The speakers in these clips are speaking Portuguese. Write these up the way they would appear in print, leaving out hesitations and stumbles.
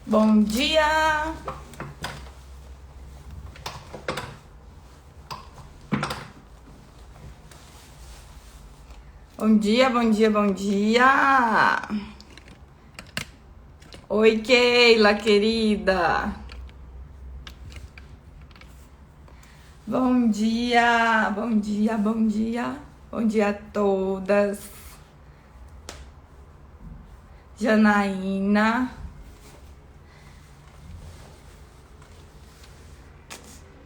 Bom dia! Bom dia, bom dia, bom dia! Oi, Keila, querida! Bom dia, bom dia, bom dia! Bom dia a todas! Janaína.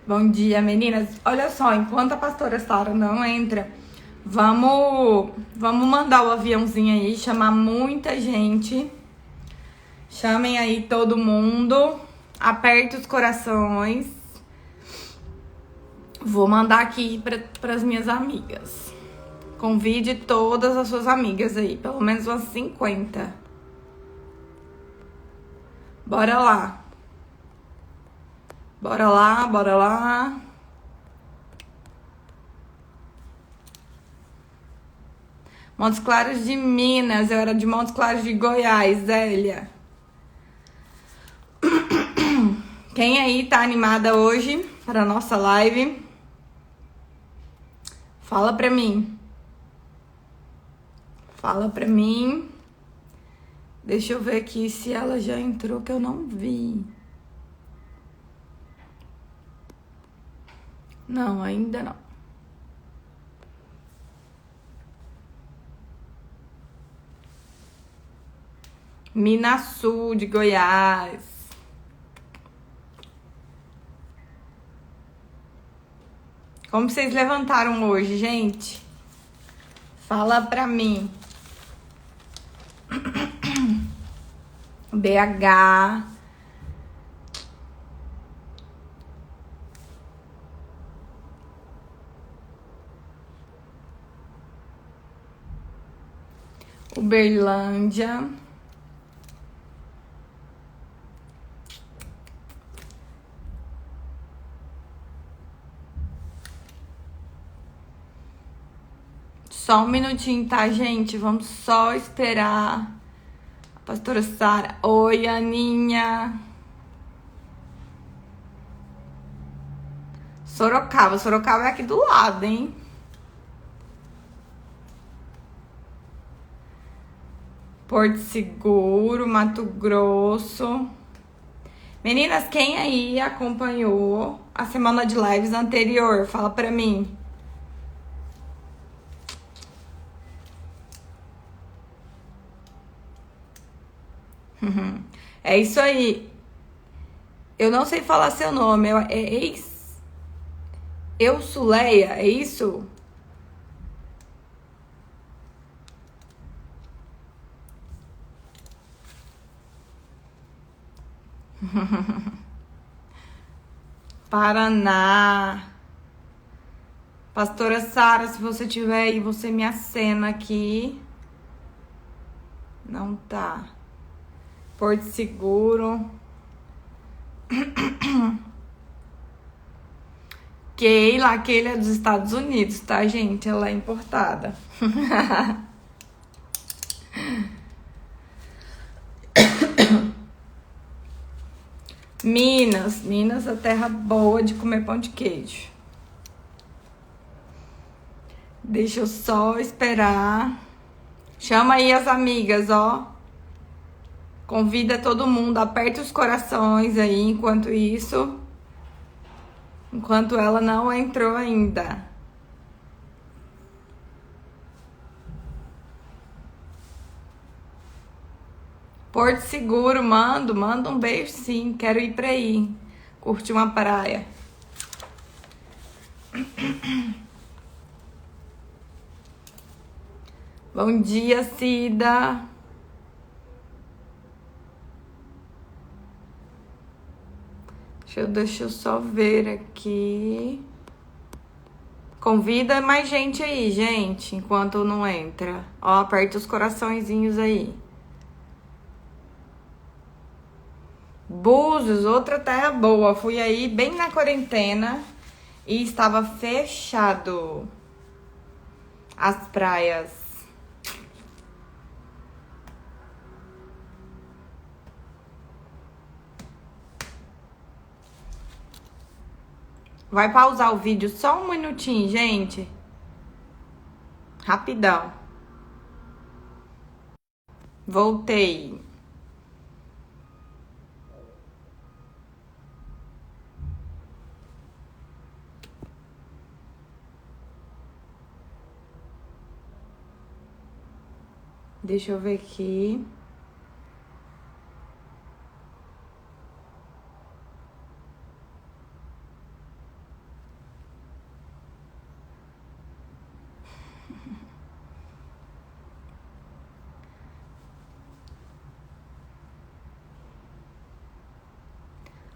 Bom dia, meninas. Olha só, enquanto a pastora Sara não entra, vamos mandar o aviãozinho aí, chamar muita gente. Chamem aí todo mundo. Aperte os corações. Vou mandar aqui para as minhas amigas. Convide todas as suas amigas aí, pelo menos umas 50. Bora lá. Bora lá, bora lá. Montes Claros de Minas, eu era de Montes Claros de Goiás, Zélia. Quem aí tá animada hoje para nossa live? Fala pra mim. Fala pra mim. Deixa eu ver aqui se ela já entrou, que eu não vi. Não, ainda não. Minasul de Goiás. Como vocês levantaram hoje, gente? Fala pra mim. BH. Uberlândia. Só um minutinho, tá, gente? Vamos só esperar a pastora Sara. Oi, Aninha. Sorocaba. Sorocaba é aqui do lado, hein? Porto Seguro, Mato Grosso. Meninas, quem aí acompanhou a semana de lives anterior? Fala pra mim. É isso aí. Eu não sei falar seu nome. Eu Suleia, é isso? Paraná. Pastora Sara, se você tiver aí, você me acena aqui. Não tá. Porto Seguro. Keila é dos Estados Unidos, tá, gente? Ela é importada. Minas, a terra boa de comer pão de queijo. Deixa eu só esperar. Chama aí as amigas, ó. Convida todo mundo, aperte os corações aí enquanto isso. Enquanto ela não entrou ainda. Porto Seguro, manda um beijo sim, quero ir pra aí. Curtir uma praia. Bom dia, Cida. Deixa eu só ver aqui. Convida mais gente aí, gente, enquanto não entra. Ó, aperta os coraçõezinhos aí. Búzios, outra terra boa. Fui aí bem na quarentena e estava fechado as praias. Vai pausar o vídeo só um minutinho, gente. Rapidão. Voltei. Deixa eu ver aqui.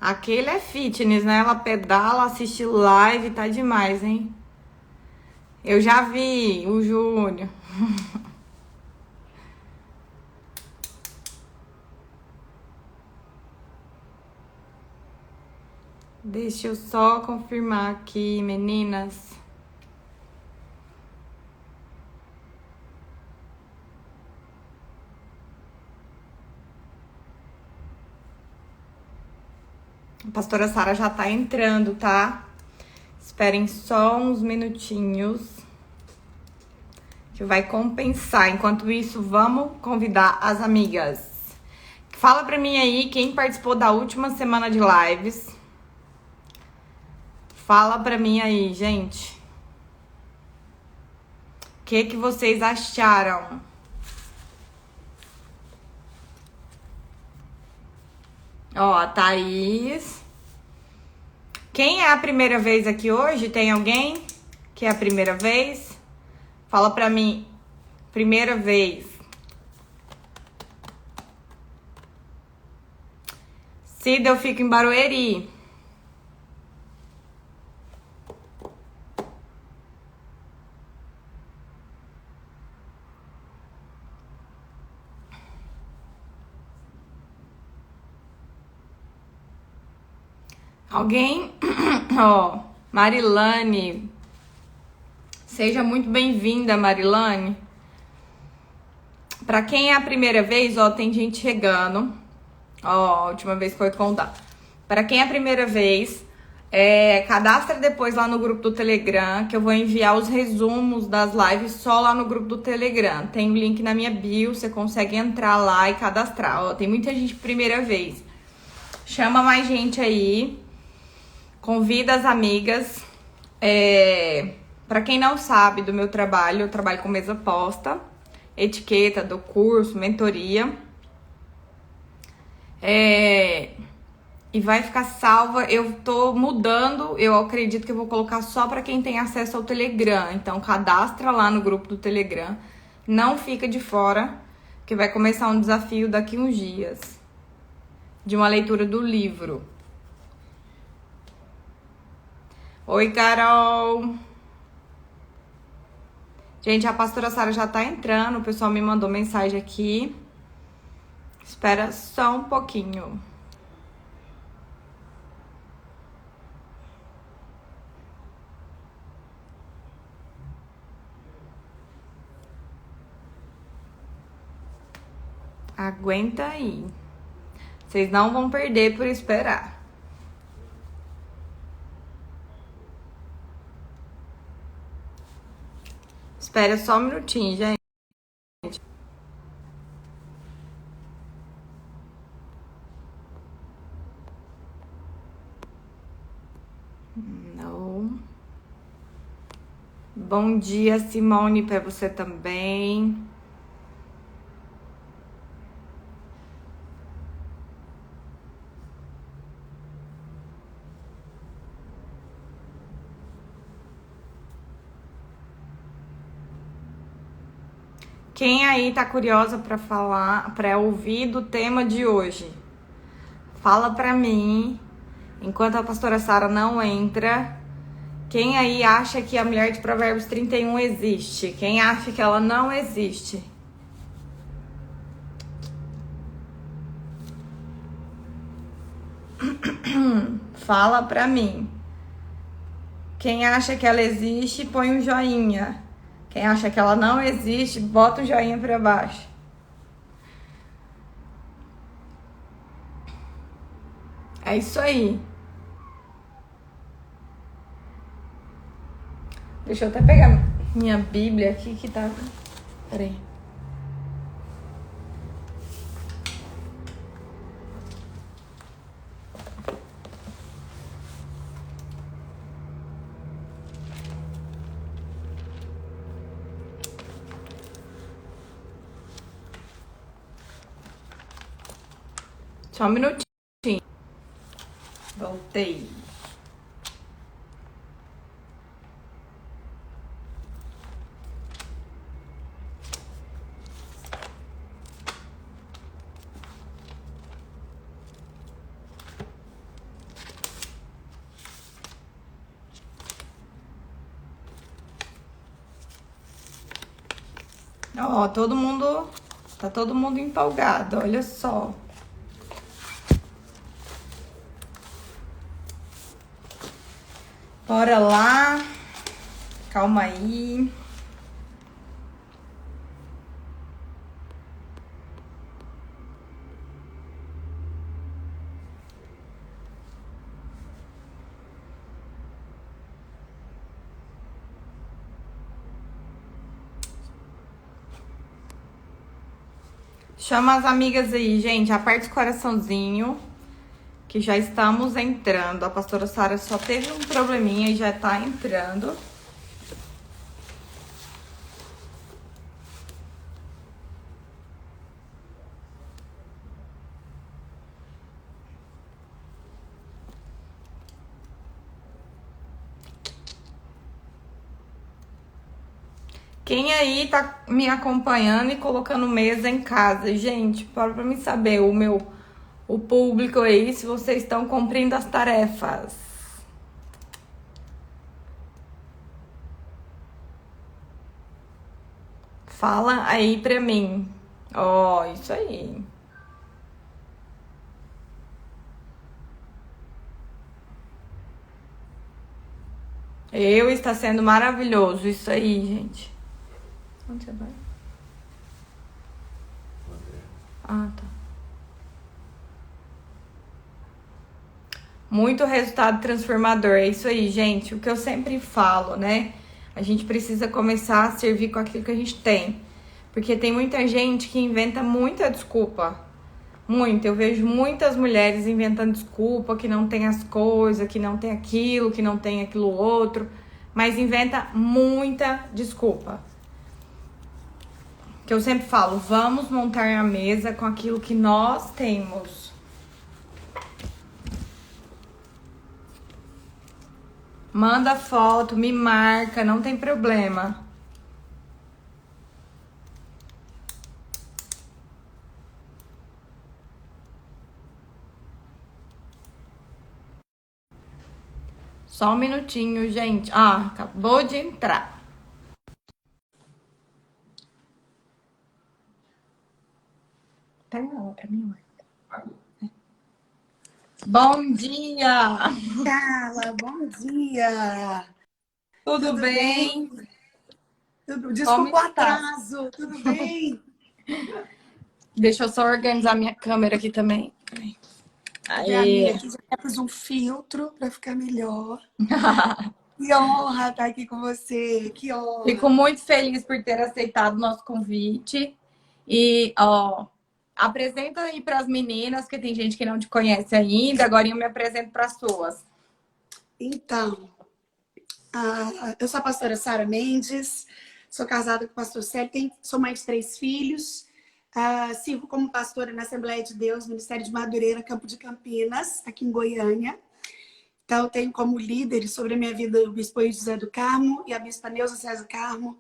Aquele é fitness, né? Ela pedala, assiste live, tá demais, hein? Eu já vi o Júnior. Deixa eu só confirmar aqui, meninas. A pastora Sara já tá entrando, tá? Esperem só uns minutinhos. Que vai compensar. Enquanto isso, vamos convidar as amigas. Fala pra mim aí quem participou da última semana de lives. Fala pra mim aí, gente. O que vocês acharam? Ó, a Thaís. Quem é a primeira vez aqui hoje? Tem alguém que é a primeira vez? Fala pra mim. Primeira vez. Cida, eu fico em Barueri. Alguém? Ó, Marilane. Seja muito bem-vinda, Marilane. Pra quem é a primeira vez, ó, tem gente chegando. Ó, a última vez foi contar. Pra quem é a primeira vez, cadastra depois lá no grupo do Telegram, que eu vou enviar os resumos das lives só lá no grupo do Telegram. Tem o link na minha bio, você consegue entrar lá e cadastrar. Ó, tem muita gente primeira vez. Chama mais gente aí. Convida as amigas. Pra quem não sabe do meu trabalho, eu trabalho com mesa posta, etiqueta do curso, mentoria. E vai ficar salva. Eu tô mudando, eu acredito que eu vou colocar só pra quem tem acesso ao Telegram. Então cadastra lá no grupo do Telegram. Não fica de fora, que vai começar um desafio daqui uns dias. De uma leitura do livro. Oi, Carol. Gente, a pastora Sara já tá entrando. O pessoal me mandou mensagem aqui. Espera só um pouquinho. Aguenta aí. Vocês não vão perder por esperar. Espera só um minutinho, gente. Não. Bom dia, Simone, para você também. Quem aí tá curiosa para falar, para ouvir do tema de hoje? Fala pra mim, enquanto a pastora Sara não entra, quem aí acha que a mulher de Provérbios 31 existe? Quem acha que ela não existe? Fala pra mim. Quem acha que ela existe, põe um joinha. Quem acha que ela não existe, bota um joinha pra baixo. É isso aí. Deixa eu até pegar minha Bíblia aqui que tá... Peraí. Só um minutinho. Voltei. Ó, todo mundo... Tá todo mundo empolgado, olha só. Bora lá. Calma aí. Chama as amigas aí, gente. Aperte o coraçãozinho, que já estamos entrando. A pastora Sara só teve um probleminha e já tá entrando. Quem aí tá me acompanhando e colocando mesa em casa? Gente, para pra mim saber, o público aí, se vocês estão cumprindo as tarefas. Fala aí pra mim. Ó, isso aí. Está sendo maravilhoso isso aí, gente. Onde você vai? Ah, tá. Muito resultado transformador. É isso aí, gente. O que eu sempre falo, né? A gente precisa começar a servir com aquilo que a gente tem. Porque tem muita gente que inventa muita desculpa. Muito. Eu vejo muitas mulheres inventando desculpa, que não tem as coisas, que não tem aquilo, que não tem aquilo outro. Mas inventa muita desculpa. Que eu sempre falo, vamos montar a mesa com aquilo que nós temos. Manda foto, me marca, não tem problema. Só um minutinho, gente. Ah, acabou de entrar. Pega ela pra mim, Bom dia! Carla, bom dia! Tudo bem? Desculpa o atraso, tudo bem? Deixa eu só organizar minha câmera aqui também. A minha aqui já pus um filtro para ficar melhor. Que honra estar aqui com você, que honra! Fico muito feliz por ter aceitado o nosso convite. E, ó, apresenta aí para as meninas, que tem gente que não te conhece ainda. Agora eu me apresento para as suas. Então, eu sou a pastora Sara Mendes, sou casada com o pastor Célio, sou mãe de 3 filhos, sirvo como pastora na Assembleia de Deus, Ministério de Madureira, Campo de Campinas, aqui em Goiânia. Então, eu tenho como líderes sobre a minha vida o bispo José do Carmo e a bispa Neuza César Carmo.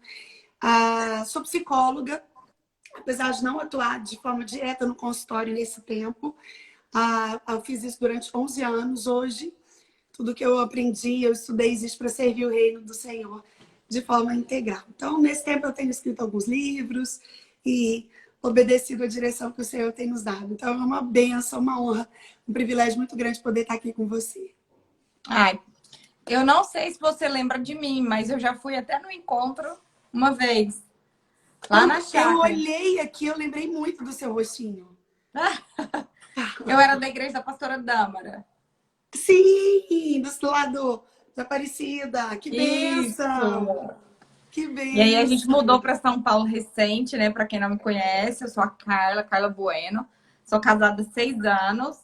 Sou psicóloga, apesar de não atuar de forma direta no consultório nesse tempo. Eu fiz isso durante 11 anos. Hoje, tudo que eu aprendi, eu estudei, existe para servir o reino do Senhor de forma integral. Então, nesse tempo, eu tenho escrito alguns livros e obedecido a direção que o Senhor tem nos dado. Então, é uma bênção, uma honra, um privilégio muito grande poder estar aqui com você. Ai, eu não sei se você lembra de mim, mas eu já fui até no encontro uma vez. Lá na chácara. Eu olhei aqui, eu lembrei muito do seu rostinho. Eu era da igreja da pastora Dâmara. Sim, do lado de Aparecida. Que bênção! Isso! Que E aí a gente bênção! mudou para São Paulo recente, né? Para quem não me conhece, eu sou a Carla, Carla Bueno. Sou casada há 6 anos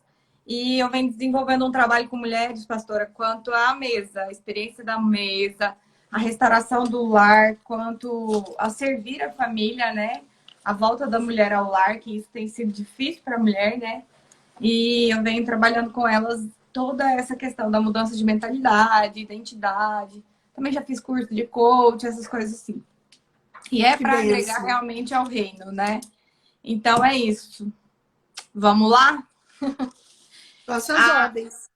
e eu venho desenvolvendo um trabalho com mulheres, pastora, quanto à mesa, a experiência da mesa, a restauração do lar, quanto a servir a família, né? A volta da mulher ao lar, que isso tem sido difícil para a mulher, né? E eu venho trabalhando com elas toda essa questão da mudança de mentalidade, identidade. Também já fiz curso de coach, essas coisas assim. E é Que para agregar bênção! realmente ao reino, né? Então é isso. Vamos lá? Às suas Ah, ordens.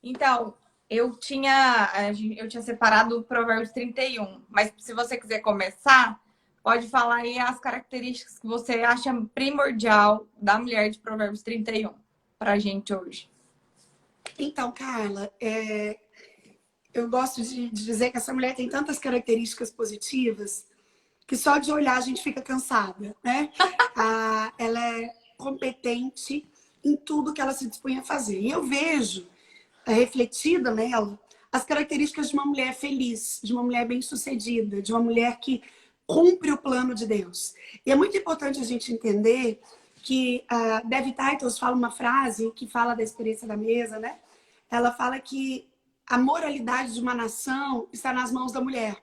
então, eu tinha separado o Provérbios 31, mas se você quiser começar, pode falar aí as características que você acha primordial da mulher de Provérbios 31 para a gente hoje. Então, Carla, eu gosto de dizer que essa mulher tem tantas características positivas que só de olhar a gente fica cansada, né? Ela é competente em tudo que ela se dispõe a fazer. E eu vejo refletida nela as características de uma mulher feliz, de uma mulher bem-sucedida, de uma mulher que cumpre o plano de Deus. E é muito importante a gente entender que Debbie Titles fala uma frase que fala da experiência da mesa, né? Ela fala que a moralidade de uma nação está nas mãos da mulher.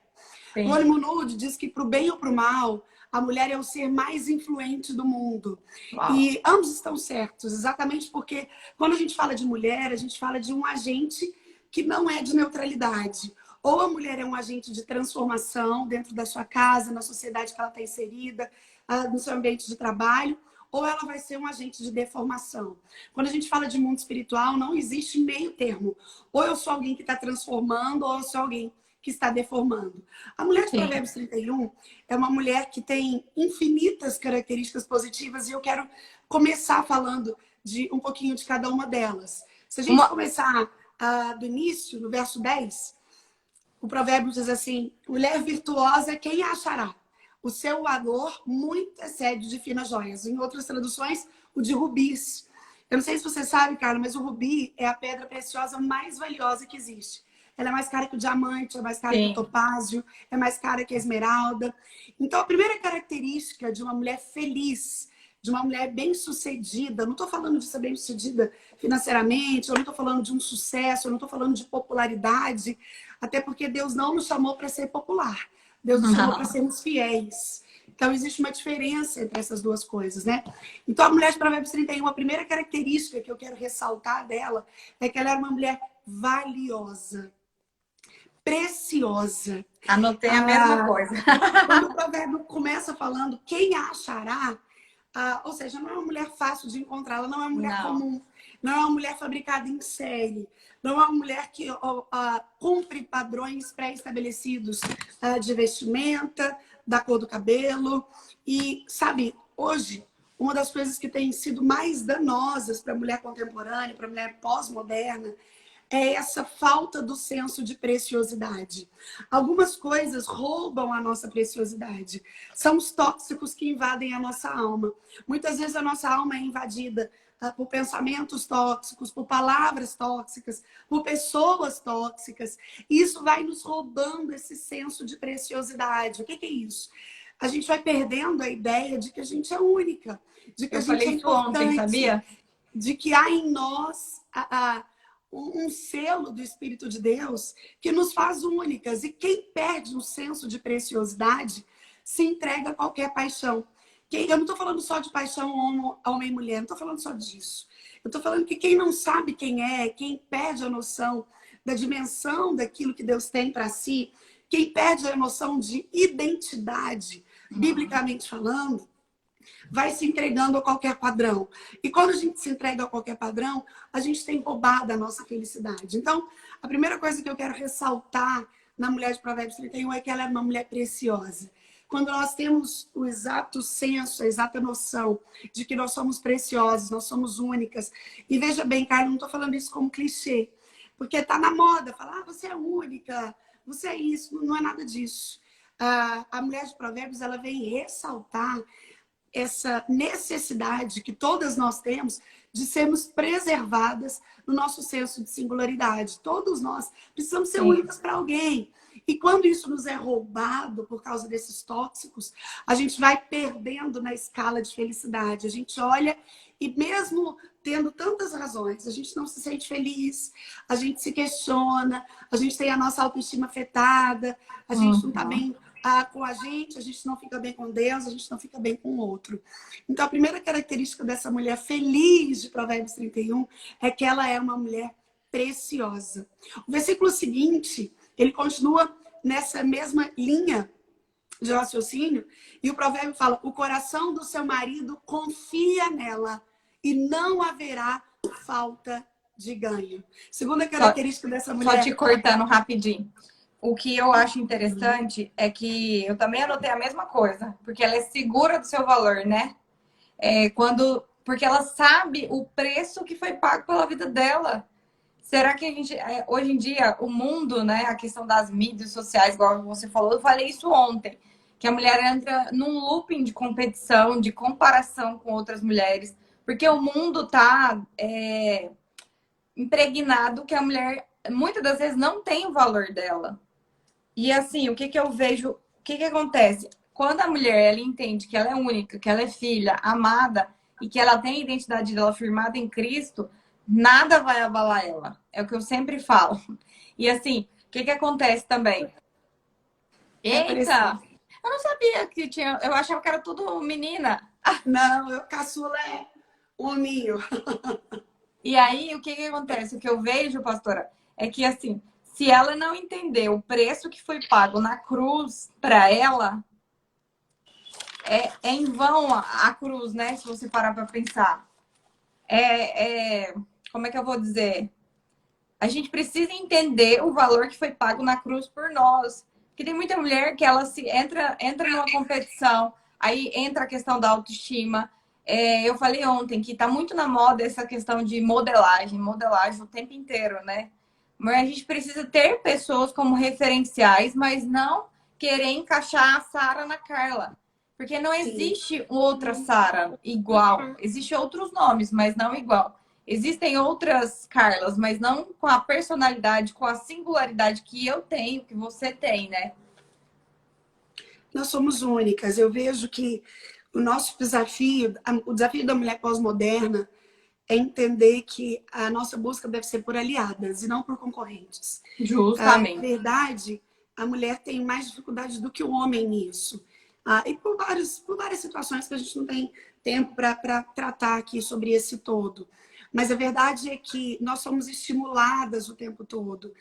O Sim. Oliver Nude diz que para o bem ou para o mal, a mulher é o ser mais influente do mundo. Uau. E ambos estão certos, exatamente porque quando a gente fala de mulher, a gente fala de um agente que não é de neutralidade. Ou a mulher é um agente de transformação dentro da sua casa, na sociedade que ela está inserida, no seu ambiente de trabalho, ou ela vai ser um agente de deformação. Quando a gente fala de mundo espiritual, não existe meio termo. Ou eu sou alguém que está transformando, ou eu sou alguém que está deformando. A mulher de Sim. Provérbios 31 é uma mulher que tem infinitas características positivas e eu quero começar falando de um pouquinho de cada uma delas. Se a gente Uma... começar do início, no verso 10, o provérbio diz assim: mulher virtuosa, quem a achará? O seu valor muito excede de finas joias. Em outras traduções, o de rubis. Eu não sei se você sabe, cara, mas o rubi é a pedra preciosa mais valiosa que existe. Ela é mais cara que o diamante, é mais cara que o Sim. topázio, é mais cara que a esmeralda. Então, a primeira característica de uma mulher feliz, de uma mulher bem-sucedida, não estou falando de ser bem-sucedida financeiramente, eu não estou falando de um sucesso, eu não estou falando de popularidade, até porque Deus não nos chamou para ser popular. Deus nos chamou para sermos fiéis. Então, existe uma diferença entre essas duas coisas, né? Então, a mulher de Provérbios 31, a primeira característica que eu quero ressaltar dela é que ela era uma mulher valiosa, preciosa. Anotei a mesma coisa. Quando o provérbio começa falando quem a achará, ou seja, não é uma mulher fácil de encontrar, ela não é uma mulher Não. comum, não é uma mulher fabricada em série, não é uma mulher que cumpre padrões pré-estabelecidos de vestimenta, da cor do cabelo. E, sabe, hoje, uma das coisas que tem sido mais danosas para a mulher contemporânea, para a mulher pós-moderna, é essa falta do senso de preciosidade. Algumas coisas roubam a nossa preciosidade. São os tóxicos que invadem a nossa alma. Muitas vezes a nossa alma é invadida por pensamentos tóxicos, por palavras tóxicas, por pessoas tóxicas. E isso vai nos roubando esse senso de preciosidade. O que é isso? A gente vai perdendo a ideia de que a gente é única, de que a Eu gente é falei isso ontem, importante, sabia? de que há em nós um selo do Espírito de Deus que nos faz únicas. E quem perde o senso de preciosidade se entrega a qualquer paixão. Eu não estou falando só de paixão homem e mulher, não estou falando só disso. Eu estou falando que quem não sabe quem é, quem perde a noção da dimensão daquilo que Deus tem para si, quem perde a noção de identidade, biblicamente falando, vai se entregando a qualquer padrão. E quando a gente se entrega a qualquer padrão, a gente tem roubado a nossa felicidade. Então, a primeira coisa que eu quero ressaltar na mulher de Provérbios 31 é que ela é uma mulher preciosa. Quando nós temos o exato senso, a exata noção de que nós somos preciosos, nós somos únicas. E veja bem, Carla, não estou falando isso como clichê, porque está na moda falar, você é única, você é isso, não é nada disso. A mulher de Provérbios, ela vem ressaltar essa necessidade que todas nós temos de sermos preservadas no nosso senso de singularidade. Todos nós precisamos ser únicas para alguém. E quando isso nos é roubado por causa desses tóxicos, a gente vai perdendo na escala de felicidade. A gente olha e mesmo tendo tantas razões, a gente não se sente feliz, a gente se questiona, a gente tem a nossa autoestima afetada, a gente não está bem com a gente não fica bem com Deus, a gente não fica bem com o outro. Então, a primeira característica dessa mulher feliz de Provérbios 31 é que ela é uma mulher preciosa. O versículo seguinte, ele continua nessa mesma linha de raciocínio, e o provérbio fala: o coração do seu marido confia nela, e não haverá falta de ganho. Segunda característica dessa mulher... Só te cortando rapidinho. O que eu acho interessante é que eu também anotei a mesma coisa, porque ela é segura do seu valor, né? Porque ela sabe o preço que foi pago pela vida dela. Será que a gente, hoje em dia, o mundo, né, a questão das mídias sociais, igual você falou, eu falei isso ontem, que a mulher entra num looping de competição, de comparação com outras mulheres, porque o mundo tá impregnado que a mulher, muitas das vezes, não tem o valor dela. E assim, o que eu vejo, o que acontece? Quando a mulher, ela entende que ela é única, que ela é filha, amada, e que ela tem a identidade dela firmada em Cristo, nada vai abalar ela. É o que eu sempre falo. E assim, o que acontece também? Eita! Eu não sabia que tinha... Eu achava que era tudo menina. Não, caçula é hominho. E aí, o que acontece? O que eu vejo, pastora, é que assim... Se ela não entender o preço que foi pago na cruz para ela, é em vão a cruz, né? Se você parar para pensar. Como é que eu vou dizer? A gente precisa entender o valor que foi pago na cruz por nós. Porque tem muita mulher que ela entra numa competição, aí entra a questão da autoestima. Eu falei ontem que está muito na moda essa questão de modelagem o tempo inteiro, né? Mas a gente precisa ter pessoas como referenciais, mas não querer encaixar a Sara na Carla. Porque não existe outra Sara igual. Existem outros nomes, mas não igual. Existem outras Carlas, mas não com a personalidade, com a singularidade que eu tenho, que você tem, né? Nós somos únicas. Eu vejo que o nosso desafio, o desafio da mulher pós-moderna, é entender que a nossa busca deve ser por aliadas e não por concorrentes. Justamente. Na verdade, a mulher tem mais dificuldade do que o homem nisso. E por várias situações que a gente não tem tempo para tratar aqui sobre esse todo. Mas a verdade é que nós somos estimuladas o tempo todo.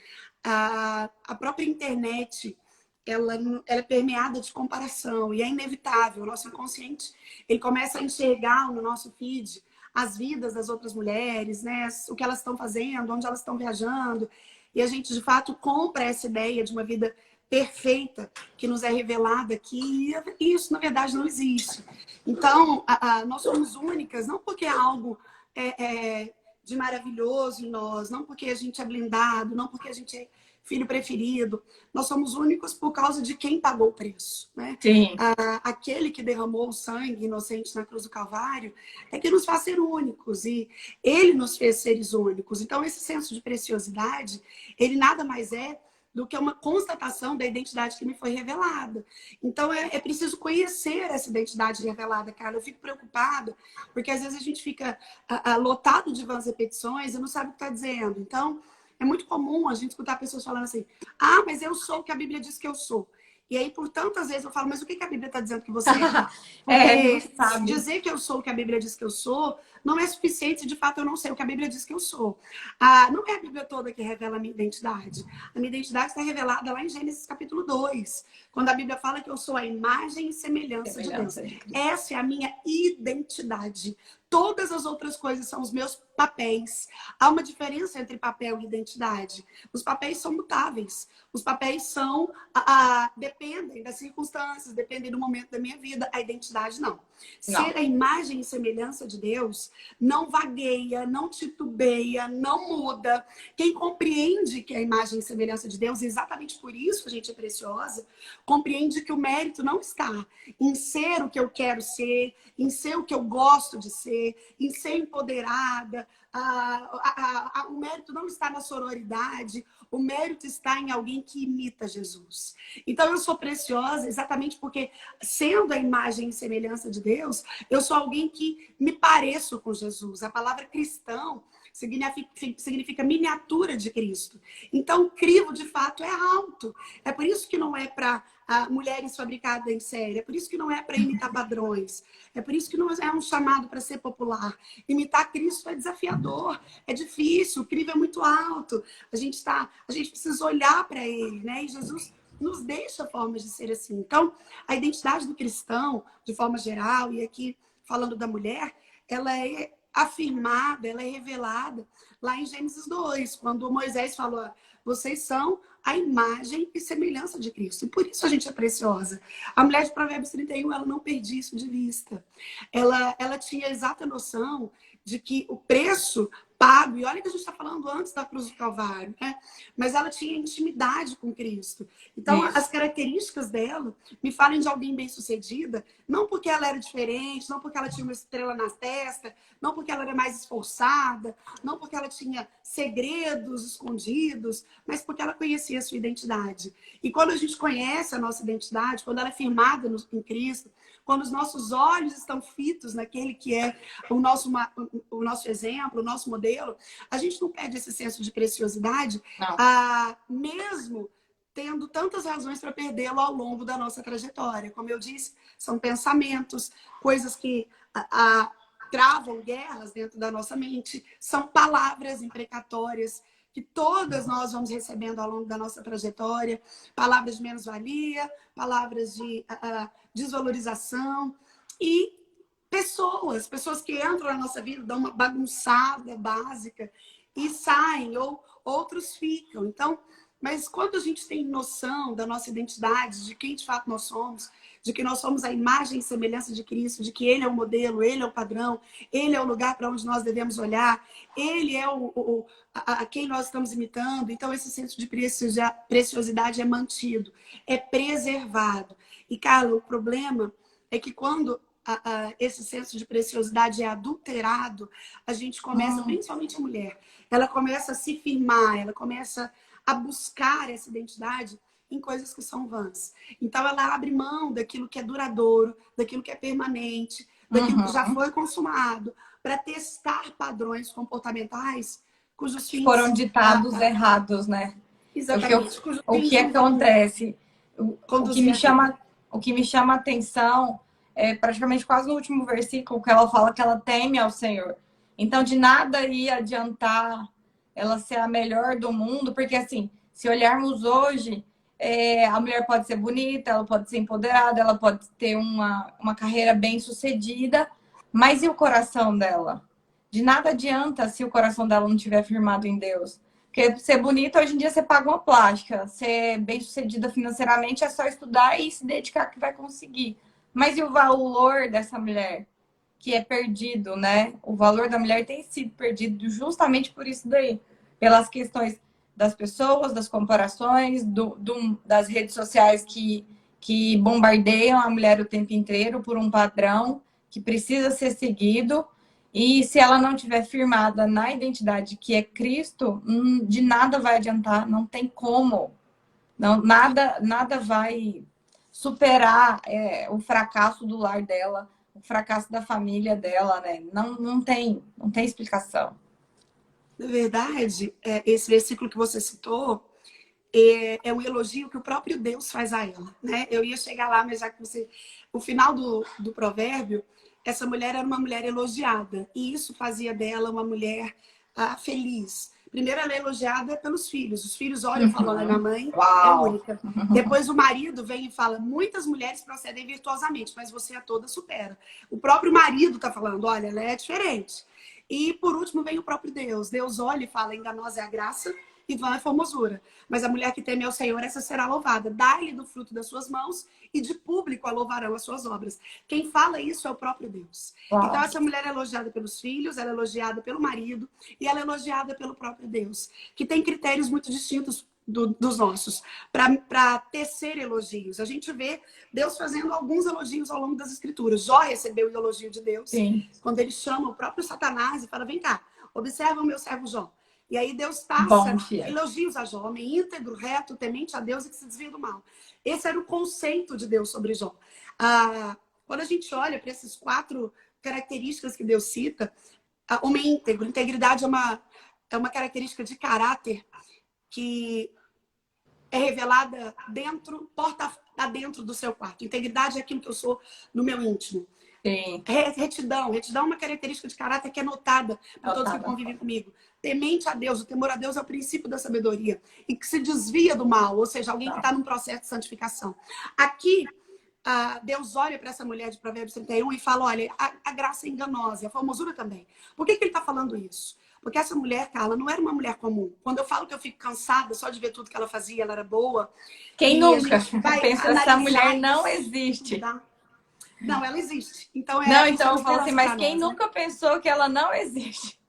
A própria internet, ela é permeada de comparação e é inevitável. O nosso inconsciente, ele começa a enxergar no nosso feed as vidas das outras mulheres, né? O que elas estão fazendo, onde elas estão viajando. E a gente, de fato, compra essa ideia de uma vida perfeita que nos é revelada aqui. E isso, na verdade, não existe. Então, nós somos únicas, não porque é algo de maravilhoso em nós, não porque a gente é blindado, não porque a gente é filho preferido. Nós somos únicos por causa de quem pagou o preço, né? Sim. Aquele que derramou o sangue inocente na cruz do Calvário é que nos faz ser únicos, e ele nos fez seres únicos. Então, esse senso de preciosidade, ele nada mais é do que uma constatação da identidade que me foi revelada. Então, é preciso conhecer essa identidade revelada, Carla. Eu fico preocupada, porque às vezes a gente fica lotado de vãs repetições e não sabe o que está dizendo. Então, é muito comum a gente escutar pessoas falando assim: ah, mas eu sou o que a Bíblia diz que eu sou. E aí, por tantas vezes, eu falo: mas o que a Bíblia está dizendo que você é? Porque dizer que eu sou o que a Bíblia diz que eu sou não é suficiente, de fato eu não sei o que a Bíblia diz que eu sou. Não é a Bíblia toda que revela a minha identidade. A minha identidade está revelada lá em Gênesis capítulo 2, quando a Bíblia fala que eu sou a imagem e semelhança de Deus. Essa é a minha identidade. Todas as outras coisas são os meus papéis. Há uma diferença entre papel e identidade. Os papéis são mutáveis. Os papéis são dependem das circunstâncias, dependem do momento da minha vida. A identidade não. Ser a imagem e semelhança de Deus não vagueia, não titubeia, não muda. Quem compreende que é a imagem e semelhança de Deus, e exatamente por isso a gente é preciosa, compreende que o mérito não está em ser o que eu quero ser, em ser o que eu gosto de ser, em ser empoderada. O mérito não está na sororidade, o mérito está em alguém que imita Jesus. Então eu sou preciosa exatamente porque, sendo a imagem e semelhança de Deus, eu sou alguém que me pareço com Jesus. A palavra cristão significa miniatura de Cristo. Então, crivo, de fato, é alto. É por isso que não é para mulheres fabricadas em série. É por isso que não é para imitar padrões. É por isso que não é um chamado para ser popular. Imitar Cristo é desafiador, é difícil, o crivo é muito alto. A gente precisa olhar para Ele, né? E Jesus nos deixa formas de ser assim. Então, a identidade do cristão, de forma geral, e aqui falando da mulher, ela é afirmada, ela é revelada lá em Gênesis 2, quando Moisés falou: vocês são a imagem e semelhança de Cristo. E por isso a gente é preciosa. A mulher de Provérbios 31, ela não perdia isso de vista. Ela tinha a exata noção de que o preço pago, e olha que a gente está falando antes da cruz do Calvário, né? Mas ela tinha intimidade com Cristo. Então, as características dela me falam de alguém bem-sucedida, não porque ela era diferente, não porque ela tinha uma estrela na testa, não porque ela era mais esforçada, não porque ela tinha segredos escondidos, mas porque ela conhecia a sua identidade. E quando a gente conhece a nossa identidade, quando ela é firmada em Cristo, quando os nossos olhos estão fitos naquele que é o nosso exemplo, o nosso modelo, a gente não perde esse senso de preciosidade, mesmo tendo tantas razões para perdê-lo ao longo da nossa trajetória. Como eu disse, são pensamentos, coisas que travam guerras dentro da nossa mente, são palavras imprecatórias que todas nós vamos recebendo ao longo da nossa trajetória, palavras de menos-valia, palavras de desvalorização, e pessoas que entram na nossa vida, dão uma bagunçada básica e saem, ou outros ficam. Então, mas quando a gente tem noção da nossa identidade, de quem de fato nós somos, de que nós somos a imagem e semelhança de Cristo, de que Ele é o modelo, Ele é o padrão, Ele é o lugar para onde nós devemos olhar, Ele é a quem nós estamos imitando, então esse senso de preciosidade é mantido, é preservado. E, Carla, o problema é que quando esse senso de preciosidade é adulterado, a gente começa, principalmente a mulher, ela começa a se firmar, ela começa a buscar essa identidade em coisas que são vãs. Então, ela abre mão daquilo que é duradouro, daquilo que é permanente, daquilo que já foi consumado, para testar padrões comportamentais cujos fins... Foram ditados errados, né? Exatamente. O que acontece? O que me chama a atenção é praticamente quase no último versículo, que ela fala que ela teme ao Senhor. Então, de nada ia adiantar ela ser a melhor do mundo, porque assim, se olharmos hoje, a mulher pode ser bonita, ela pode ser empoderada, ela pode ter uma carreira bem-sucedida, mas e o coração dela? De nada adianta se o coração dela não estiver firmado em Deus. Porque ser bonita, hoje em dia, você paga uma plástica. Ser bem-sucedida financeiramente é só estudar e se dedicar que vai conseguir. Mas e o valor dessa mulher? Que é perdido, né? O valor da mulher tem sido perdido justamente por isso daí. Pelas questões das pessoas, das comparações, das redes sociais que bombardeiam a mulher o tempo inteiro por um padrão que precisa ser seguido. E se ela não estiver firmada na identidade que é Cristo, de nada vai adiantar, não tem como. Não, nada vai superar o fracasso do lar dela, o fracasso da família dela, né? Não tem explicação. Na verdade, esse versículo que você citou é um elogio que o próprio Deus faz a ela, né? Eu ia chegar lá, mas já que você... O final do provérbio, essa mulher era uma mulher elogiada, e isso fazia dela uma mulher feliz. Primeiro, ela é elogiada pelos filhos. Os filhos olham e falam: minha mãe é única. Depois o marido vem e fala: muitas mulheres procedem virtuosamente, mas você a toda supera. O próprio marido está falando: olha, ela é diferente. E por último vem o próprio Deus. Deus olha e fala: enganosa é a graça e vã é a formosura. Mas a mulher que teme ao Senhor, essa será louvada. Dá-lhe do fruto das suas mãos e de público a louvarão as suas obras. Quem fala isso é o próprio Deus. Então essa mulher é elogiada pelos filhos, ela é elogiada pelo marido e ela é elogiada pelo próprio Deus, que tem critérios muito distintos dos nossos, para tecer elogios. A gente vê Deus fazendo alguns elogios ao longo das Escrituras. Jó recebeu o elogio de Deus, Sim. quando ele chama o próprio Satanás e fala, vem cá, observa o meu servo Jó. E aí Deus passa Bom dia. elogios a Jó, homem íntegro, reto, temente a Deus e que se desvia do mal. Esse era o conceito de Deus sobre Jó. Quando a gente olha para essas 4 características que Deus cita, homem íntegro, integridade é uma característica de caráter que é revelada porta dentro do seu quarto. Integridade é aquilo que eu sou no meu íntimo. Sim. Retidão é uma característica de caráter que é notada por todos que convivem comigo. Temente a Deus, o temor a Deus é o princípio da sabedoria e que se desvia do mal, ou seja, alguém que está num processo de santificação. Aqui, Deus olha para essa mulher de Provérbios 31 e fala, olha, a graça é enganosa, a formosura também. Por que ele está falando isso? Porque essa mulher, Carla, não era uma mulher comum. Quando eu falo que eu fico cansada só de ver tudo que ela fazia, ela era boa. Quem nunca pensa, essa mulher não existe. Não, ela existe. Então, mas quem nunca pensou que ela não existe?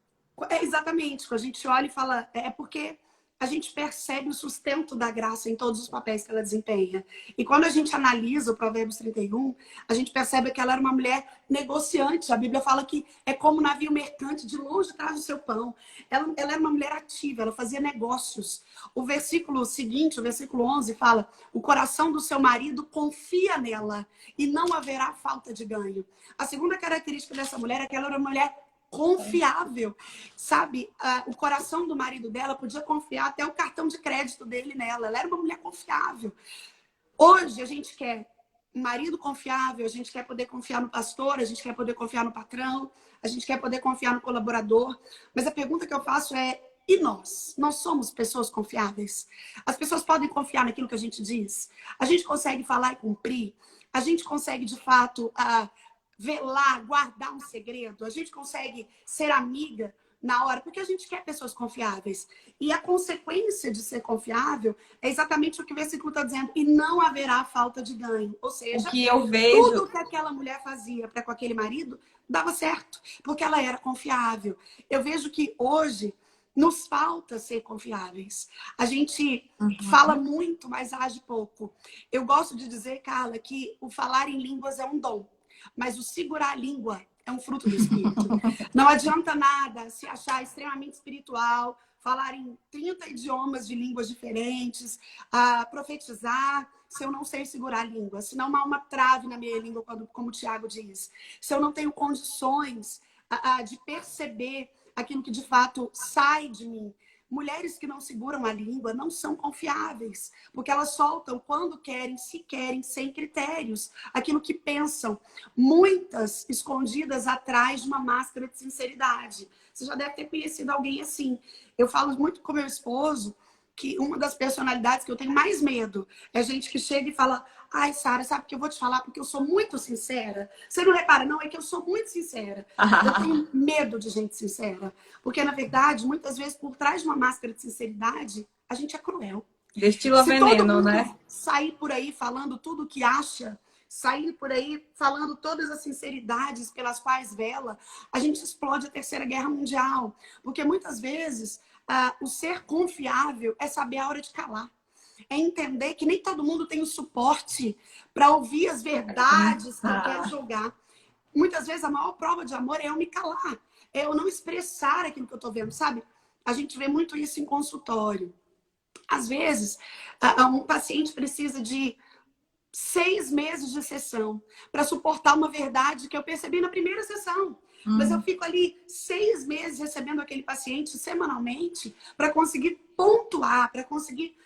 Exatamente. Quando a gente olha e fala, é porque a gente percebe o sustento da graça em todos os papéis que ela desempenha. E quando a gente analisa o Provérbios 31, a gente percebe que ela era uma mulher negociante. A Bíblia fala que é como um navio mercante, de longe traz o seu pão. Ela era uma mulher ativa, ela fazia negócios. O versículo seguinte, o versículo 11, fala: o coração do seu marido confia nela e não haverá falta de ganho. A segunda característica dessa mulher é que ela era uma mulher confiável, sabe? O coração do marido dela podia confiar até o cartão de crédito dele nela. Ela era uma mulher confiável. Hoje a gente quer um marido confiável, a gente quer poder confiar no pastor, a gente quer poder confiar no patrão, a gente quer poder confiar no colaborador. Mas a pergunta que eu faço é: e nós? Nós somos pessoas confiáveis? As pessoas podem confiar naquilo que a gente diz? A gente consegue falar e cumprir? A gente consegue, de fato, velar, guardar um segredo? A gente consegue ser amiga na hora? Porque a gente quer pessoas confiáveis. E a consequência de ser confiável é exatamente o que o versículo está dizendo. E não haverá falta de ganho. Ou seja, o que eu vejo... tudo que aquela mulher fazia para com aquele marido dava certo, porque ela era confiável. Eu vejo que hoje nos falta ser confiáveis. A gente fala muito, mas age pouco. Eu gosto de dizer, Carla, que o falar em línguas é um dom, mas o segurar a língua é um fruto do Espírito. Não adianta nada se achar extremamente espiritual, falar em 30 idiomas de línguas diferentes, profetizar, se eu não sei segurar a língua, se não há uma trave na minha língua, como o Tiago diz, se eu não tenho condições de perceber aquilo que de fato sai de mim. Mulheres que não seguram a língua não são confiáveis, porque elas soltam quando querem, se querem, sem critérios, aquilo que pensam. Muitas escondidas atrás de uma máscara de sinceridade. Você já deve ter conhecido alguém assim. Eu falo muito com meu esposo que uma das personalidades que eu tenho mais medo é gente que chega e fala: ai, Sara, sabe o que eu vou te falar? Porque eu sou muito sincera. Você não repara, não? É que eu sou muito sincera. Eu tenho medo de gente sincera. Porque, na verdade, muitas vezes, por trás de uma máscara de sinceridade, a gente é cruel. Destila veneno, né? Sair por aí falando tudo o que acha, sair por aí falando todas as sinceridades pelas quais vela, a gente explode a Terceira Guerra Mundial. Porque, muitas vezes, o ser confiável é saber a hora de calar. É entender que nem todo mundo tem o suporte para ouvir as verdades que eu quero julgar. Muitas vezes a maior prova de amor é eu me calar, é eu não expressar aquilo que eu estou vendo, sabe? A gente vê muito isso em consultório. Às vezes, um paciente precisa de 6 meses de sessão para suportar uma verdade que eu percebi na primeira sessão. Mas eu fico ali 6 meses recebendo aquele paciente semanalmente para conseguir pontuar, para conseguir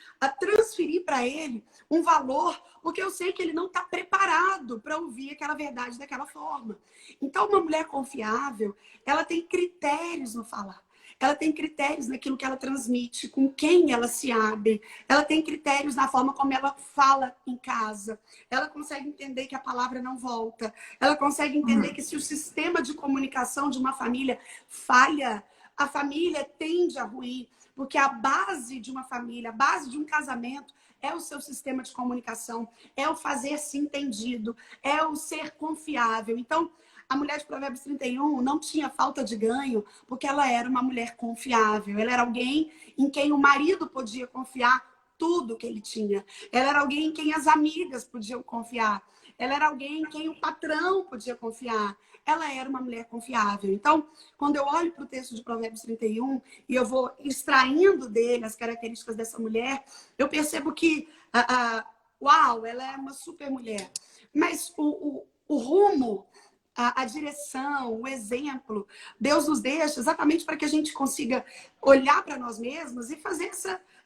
transferir para ele um valor, porque eu sei que ele não está preparado para ouvir aquela verdade daquela forma. Então, uma mulher confiável, ela tem critérios no falar. Ela tem critérios naquilo que ela transmite, com quem ela se abre. Ela tem critérios na forma como ela fala em casa. Ela consegue entender que a palavra não volta. Ela consegue entender que se o sistema de comunicação de uma família falha, a família tende a ruir. Porque a base de uma família, a base de um casamento é o seu sistema de comunicação, é o fazer-se entendido, é o ser confiável. Então, a mulher de Provérbios 31 não tinha falta de ganho, porque ela era uma mulher confiável. Ela era alguém em quem o marido podia confiar tudo que ele tinha. Ela era alguém em quem as amigas podiam confiar. Ela era alguém em quem o patrão podia confiar. Ela era uma mulher confiável. Então, quando eu olho para o texto de Provérbios 31 e eu vou extraindo dele as características dessa mulher, eu percebo que, uau, ela é uma super mulher. Mas o rumo, a direção, o exemplo, Deus nos deixa exatamente para que a gente consiga olhar para nós mesmos e fazer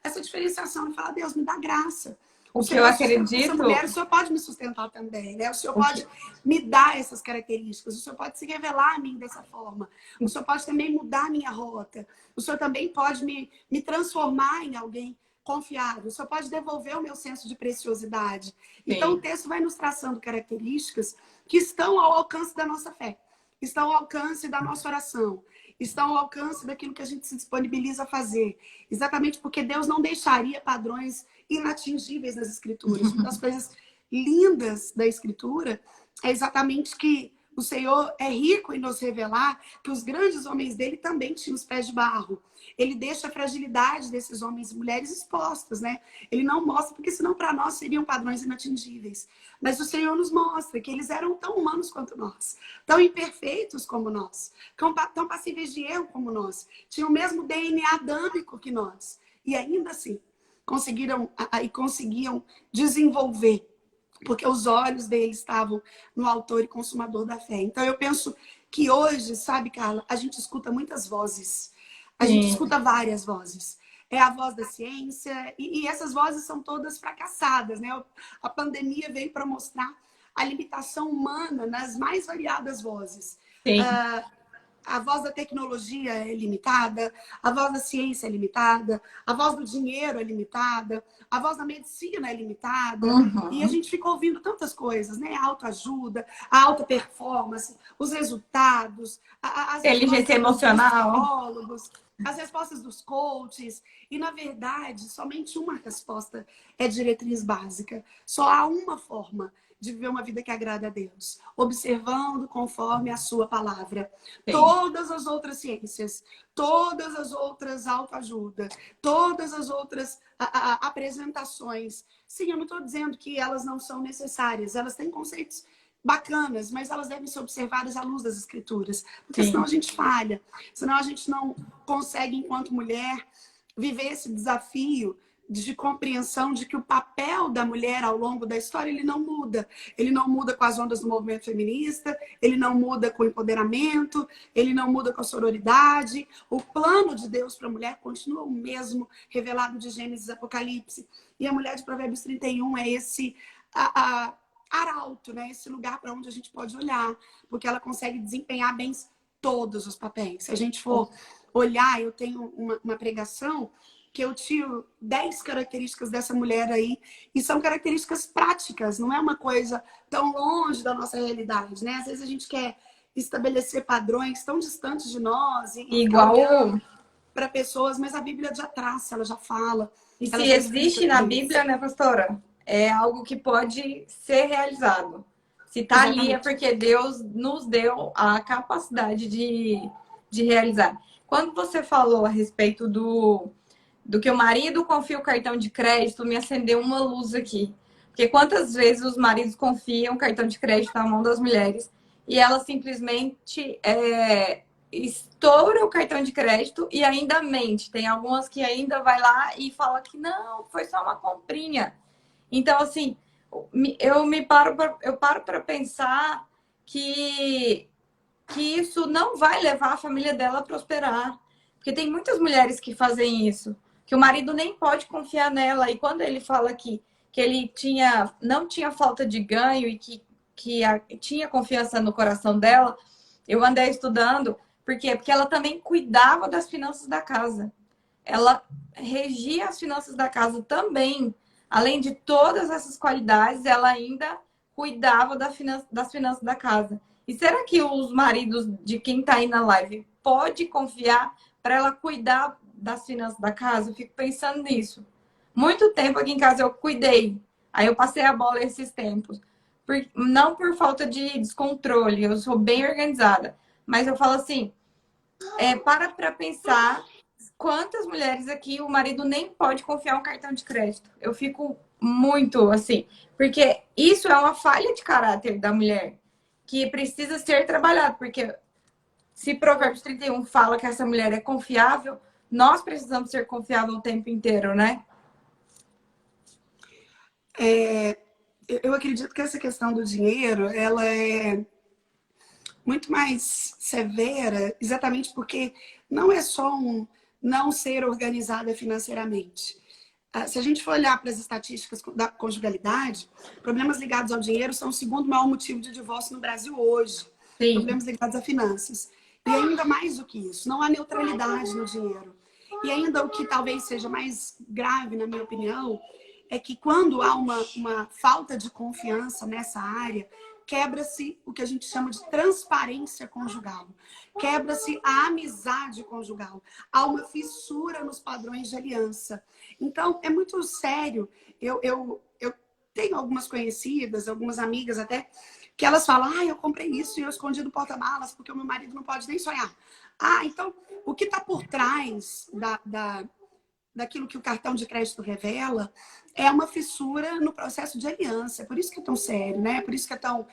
essa diferenciação e falar, Deus, me dá graça. O que eu acredito... Essa mulher, o Senhor pode me sustentar também, né? O Senhor pode me dar essas características, o Senhor pode se revelar a mim dessa forma, o Senhor pode também mudar a minha rota, o Senhor também pode me transformar em alguém confiável, o Senhor pode devolver o meu senso de preciosidade. Sim. Então, o texto vai nos traçando características que estão ao alcance da nossa fé, estão ao alcance da nossa oração, estão ao alcance daquilo que a gente se disponibiliza a fazer. Exatamente porque Deus não deixaria padrões inatingíveis nas Escrituras. Uma das coisas lindas da Escritura é exatamente que o Senhor é rico em nos revelar que os grandes homens dele também tinham os pés de barro. Ele deixa a fragilidade desses homens e mulheres expostas, né? Ele não mostra, porque senão para nós seriam padrões inatingíveis. Mas o Senhor nos mostra que eles eram tão humanos quanto nós, tão imperfeitos como nós, tão passíveis de erro como nós, tinham o mesmo DNA adâmico que nós. E ainda assim, conseguiam desenvolver, porque os olhos deles estavam no autor e consumador da fé. Então eu penso que hoje, sabe, Carla, a gente escuta muitas vozes. A gente escuta várias vozes. É a voz da ciência, e essas vozes são todas fracassadas, né? A pandemia veio para mostrar a limitação humana nas mais variadas vozes. A voz da tecnologia é limitada, a voz da ciência é limitada, a voz do dinheiro é limitada, a voz da medicina é limitada. E a gente fica ouvindo tantas coisas, né? A autoajuda, a alta performance, os resultados, as inteligência emocional, psicólogos, as respostas dos coaches. E, na verdade, somente uma resposta é diretriz básica. Só há uma forma de viver uma vida que agrada a Deus, observando conforme a sua palavra. Sim. Todas as outras ciências, todas as outras autoajuda, todas as outras apresentações. Sim, eu não estou dizendo que elas não são necessárias, elas têm conceitos bacanas, mas elas devem ser observadas à luz das Escrituras, porque senão a gente falha, senão a gente não consegue, enquanto mulher, viver esse desafio de compreensão de que o papel da mulher ao longo da história, ele não muda. Ele não muda com as ondas do movimento feminista, ele não muda com o empoderamento, ele não muda com a sororidade. O plano de Deus para a mulher continua o mesmo, revelado de Gênesis e Apocalipse. E a mulher de Provérbios 31 é esse arauto, né? Esse lugar para onde a gente pode olhar, porque ela consegue desempenhar bem todos os papéis. Se a gente for olhar, eu tenho uma pregação que eu tiro 10 características dessa mulher aí, e são características práticas, não é uma coisa tão longe da nossa realidade, né? Às vezes a gente quer estabelecer padrões tão distantes de nós, e igual para pessoas, mas a Bíblia já traça, ela já fala. E se existe na Bíblia, né, pastora? É algo que pode ser realizado. Se está ali é porque Deus nos deu a capacidade de realizar. Quando você falou a respeito do que o marido confia o cartão de crédito, me acendeu uma luz aqui. Porque quantas vezes os maridos confiam o cartão de crédito na mão das mulheres e elas simplesmente estoura o cartão de crédito e ainda mente. Tem algumas que ainda vai lá e fala que não, foi só uma comprinha. Então, assim, eu paro para pensar que isso não vai levar a família dela a prosperar. Porque tem muitas mulheres que fazem isso, que o marido nem pode confiar nela. E quando ele fala que ele não tinha falta de ganho e que tinha confiança no coração dela, eu andei estudando. Por quê? Porque ela também cuidava das finanças da casa. Ela regia as finanças da casa também. Além de todas essas qualidades, ela ainda cuidava das finanças da casa. E será que os maridos de quem está aí na live pode confiar para ela cuidar das finanças da casa? Eu fico pensando nisso. Muito tempo aqui em casa eu cuidei. Aí eu passei a bola esses tempos. Não por falta de descontrole, eu sou bem organizada. Mas eu falo assim, para pensar quantas mulheres aqui o marido nem pode confiar um cartão de crédito? Eu fico muito assim, porque isso é uma falha de caráter da mulher que precisa ser trabalhado, porque se Provérbios 31 fala que essa mulher é confiável, nós precisamos ser confiáveis o tempo inteiro, né? Eu acredito que essa questão do dinheiro, ela é muito mais severa, exatamente porque não é só um não ser organizada financeiramente. Se a gente for olhar para as estatísticas da conjugalidade, problemas ligados ao dinheiro são o segundo maior motivo de divórcio no Brasil hoje. Sim. Problemas ligados a finanças. E ainda mais do que isso, não há neutralidade no dinheiro. E ainda o que talvez seja mais grave, na minha opinião, é que quando há uma falta de confiança nessa área, quebra-se o que a gente chama de transparência conjugal. Quebra-se a amizade conjugal. Há uma fissura nos padrões de aliança. Então, é muito sério. Eu tenho algumas conhecidas, algumas amigas até, que elas falam, eu comprei isso e eu escondi no porta-malas porque o meu marido não pode nem sonhar. Então, o que está por trás daquilo que o cartão de crédito revela é uma fissura no processo de aliança. É por isso que é tão sério, né? Por isso que é tão...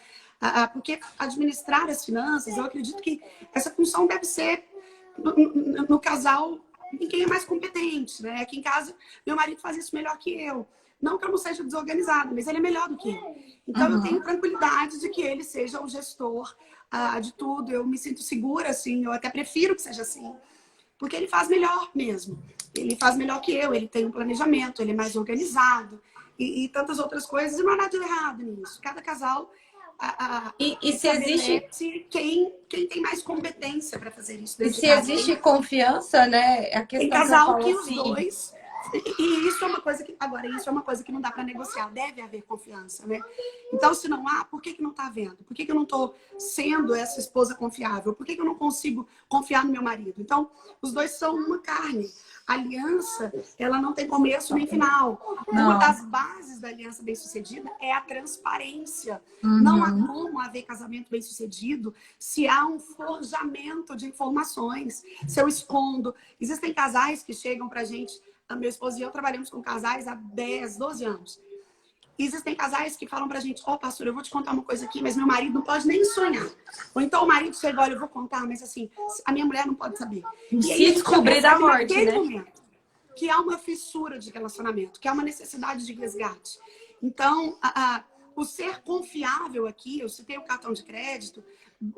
porque administrar as finanças, eu acredito que essa função deve ser no casal em quem é mais competente, né? Aqui em casa, meu marido faz isso melhor que eu. Não que eu não seja desorganizada, mas ele é melhor do que eu. Então, eu tenho tranquilidade de que ele seja o gestor de tudo. Eu me sinto segura, assim. Eu até prefiro que seja assim. Porque ele faz melhor mesmo. Ele faz melhor que eu. Ele tem um planejamento, ele é mais organizado. E tantas outras coisas. E não há nada de errado nisso. Cada casal... E se existe quem tem mais competência para fazer isso. E se existe confiança, né? A questão tem casal que os dois. E isso é uma coisa que agora isso é uma coisa que não dá para negociar. Deve haver confiança, né? Então, se não há, por que não está havendo? Por que eu não estou sendo essa esposa confiável? Por que eu não consigo confiar no meu marido? Então, os dois são uma carne. A aliança, ela não tem começo nem final. Uma das bases da aliança bem-sucedida é a transparência. Não há como haver casamento bem-sucedido se há um forjamento de informações. Se eu escondo. Existem casais que chegam pra gente, a meu esposo e eu trabalhamos com casais há 10, 12 anos. Existem casais que falam pra gente, pastor, eu vou te contar uma coisa aqui, mas meu marido não pode nem sonhar. Ou então o marido chega, olha, eu vou contar, mas assim, a minha mulher não pode saber. E aí, se descobrir da morte, né? Momento, que há uma fissura de relacionamento, que há uma necessidade de resgate. Então, o ser confiável aqui, eu citei o cartão de crédito,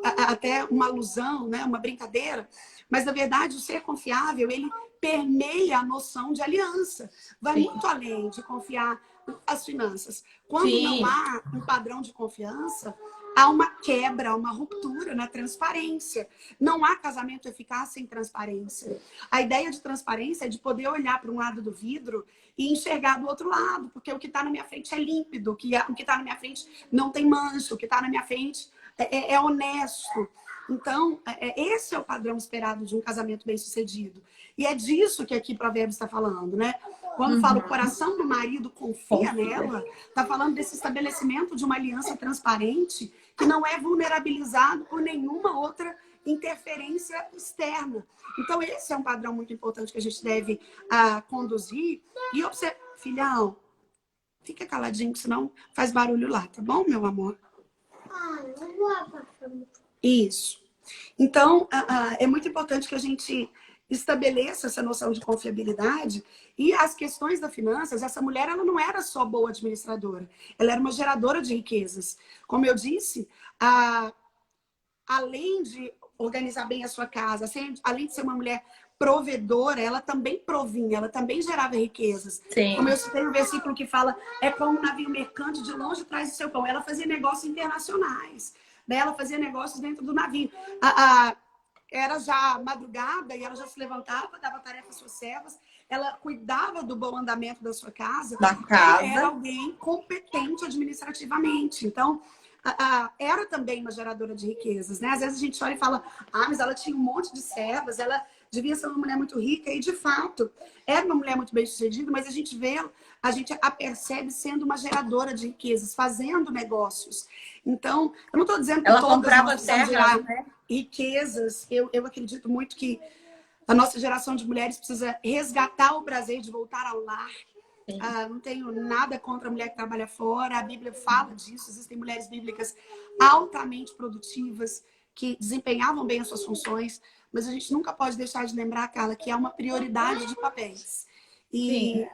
até uma alusão, né, uma brincadeira, mas na verdade o ser confiável, ele permeia a noção de aliança. Vai muito além de confiar as finanças. Quando não há um padrão de confiança, há uma quebra, uma ruptura na transparência. Não há casamento eficaz sem transparência. A ideia de transparência é de poder olhar para um lado do vidro e enxergar do outro lado, porque o que está na minha frente é límpido, o que está na minha frente não tem mancha, o que está na minha frente é honesto. Então, esse é o padrão esperado de um casamento bem-sucedido. E é disso que aqui Provérbios está falando, né? Quando fala o coração do marido confia nela, está falando desse estabelecimento de uma aliança transparente que não é vulnerabilizado por nenhuma outra interferência externa. Então, esse é um padrão muito importante que a gente deve conduzir. E observa, filhão, fica caladinho, senão faz barulho lá, tá bom, meu amor? Não vou passar. Isso. Então, é muito importante que a gente estabeleça essa noção de confiabilidade e as questões das finanças. Essa mulher, ela não era só boa administradora, ela era uma geradora de riquezas. Como eu disse, além de organizar bem a sua casa, além de ser uma mulher provedora, ela também provinha, ela também gerava riquezas. Sim. Como eu citei um versículo que fala, é como um navio mercante, de longe traz o seu pão. Ela fazia negócios internacionais, né? Ela fazia negócios dentro do navio. Era já madrugada e ela já se levantava, dava tarefa às suas servas, ela cuidava do bom andamento da sua casa. Da casa. Era alguém competente administrativamente. Então, era também uma geradora de riquezas, né? Às vezes a gente olha e fala, mas ela tinha um monte de servas, ela devia ser uma mulher muito rica, e de fato, era uma mulher muito bem-sucedida, mas a gente a percebe sendo uma geradora de riquezas, fazendo negócios. Então, eu não estou dizendo que ela todas comprava nós precisamos terra, gerar né? riquezas. Eu acredito muito que A nossa geração de mulheres precisa resgatar o prazer de voltar ao lar. Não tenho nada contra a mulher que trabalha fora. A Bíblia fala disso. Existem mulheres bíblicas altamente produtivas que desempenhavam bem as suas funções. Mas a gente nunca pode deixar de lembrar, Carla, que há uma prioridade de papéis. E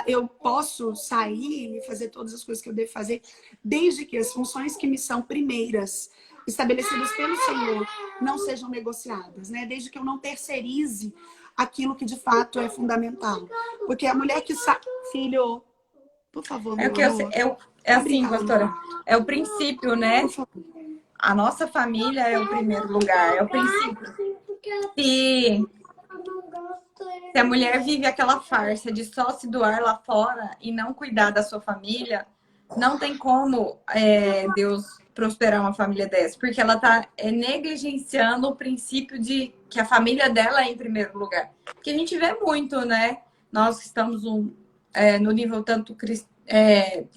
eu posso sair e fazer todas as coisas que eu devo fazer, desde que as funções que me são primeiras, estabelecidas pelo Senhor, não sejam negociadas, né? Desde que eu não terceirize aquilo que de fato é fundamental. Porque a mulher que sabe... Filho, por favor, meu amor. É assim, pastora, é o princípio, né? A nossa família é o primeiro lugar, é o princípio. Se a mulher vive aquela farsa de só se doar lá fora e não cuidar da sua família, não tem como Deus prosperar uma família dessa, porque ela está negligenciando o princípio de que a família dela é em primeiro lugar. Porque a gente vê muito, né? Nós que estamos no nível tanto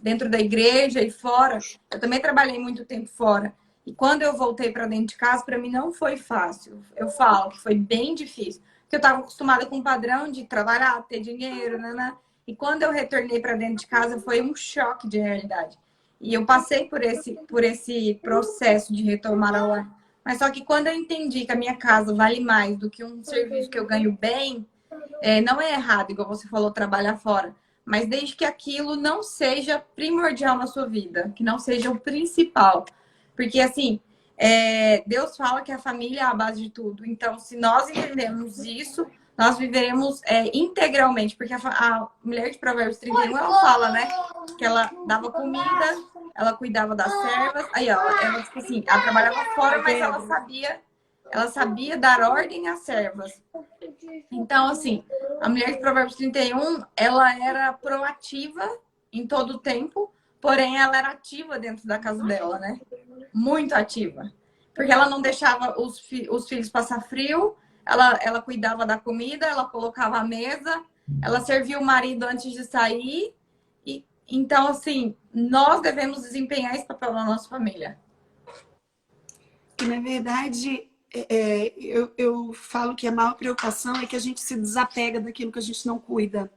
dentro da igreja e fora. Eu também trabalhei muito tempo fora. E quando eu voltei para dentro de casa, para mim não foi fácil. Eu falo que foi bem difícil. Porque eu estava acostumada com um padrão de trabalhar, ter dinheiro, né? E quando eu retornei para dentro de casa, foi um choque de realidade. E eu passei por esse processo de retomar ao lar. Mas só que quando eu entendi que a minha casa vale mais do que um serviço que eu ganho bem, não é errado, igual você falou, trabalhar fora. Mas desde que aquilo não seja primordial na sua vida, que não seja o principal. Porque, assim, Deus fala que a família é a base de tudo. Então, se nós entendemos isso, nós viveremos integralmente. Porque a mulher de Provérbios 31, ela fala, né? Que ela dava comida, ela cuidava das servas. Aí, ó, ela, tipo assim, ela trabalhava fora, mas ela sabia dar ordem às servas. Então, assim, a mulher de Provérbios 31, ela era proativa em todo o tempo, porém ela era ativa dentro da casa dela, né? Muito ativa. Porque ela não deixava os filhos passar frio, ela cuidava da comida, ela colocava a mesa, ela servia o marido antes de sair. Então, assim, nós devemos desempenhar esse papel na nossa família. Na verdade, eu falo que a maior preocupação é que a gente se desapega daquilo que a gente não cuida.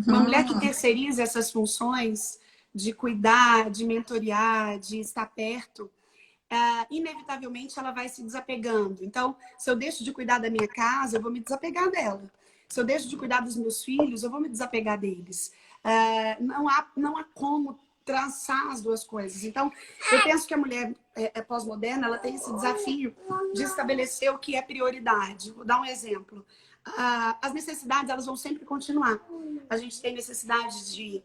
Uma mulher que terceiriza essas funções de cuidar, de mentorear, de estar perto, inevitavelmente ela vai se desapegando. Então, se eu deixo de cuidar da minha casa, eu vou me desapegar dela. Se eu deixo de cuidar dos meus filhos, eu vou me desapegar deles. Não há como traçar as duas coisas. Então, eu penso que a mulher pós-moderna, ela tem esse desafio de estabelecer o que é prioridade. Vou dar um exemplo. As necessidades, elas vão sempre continuar. A gente tem necessidade de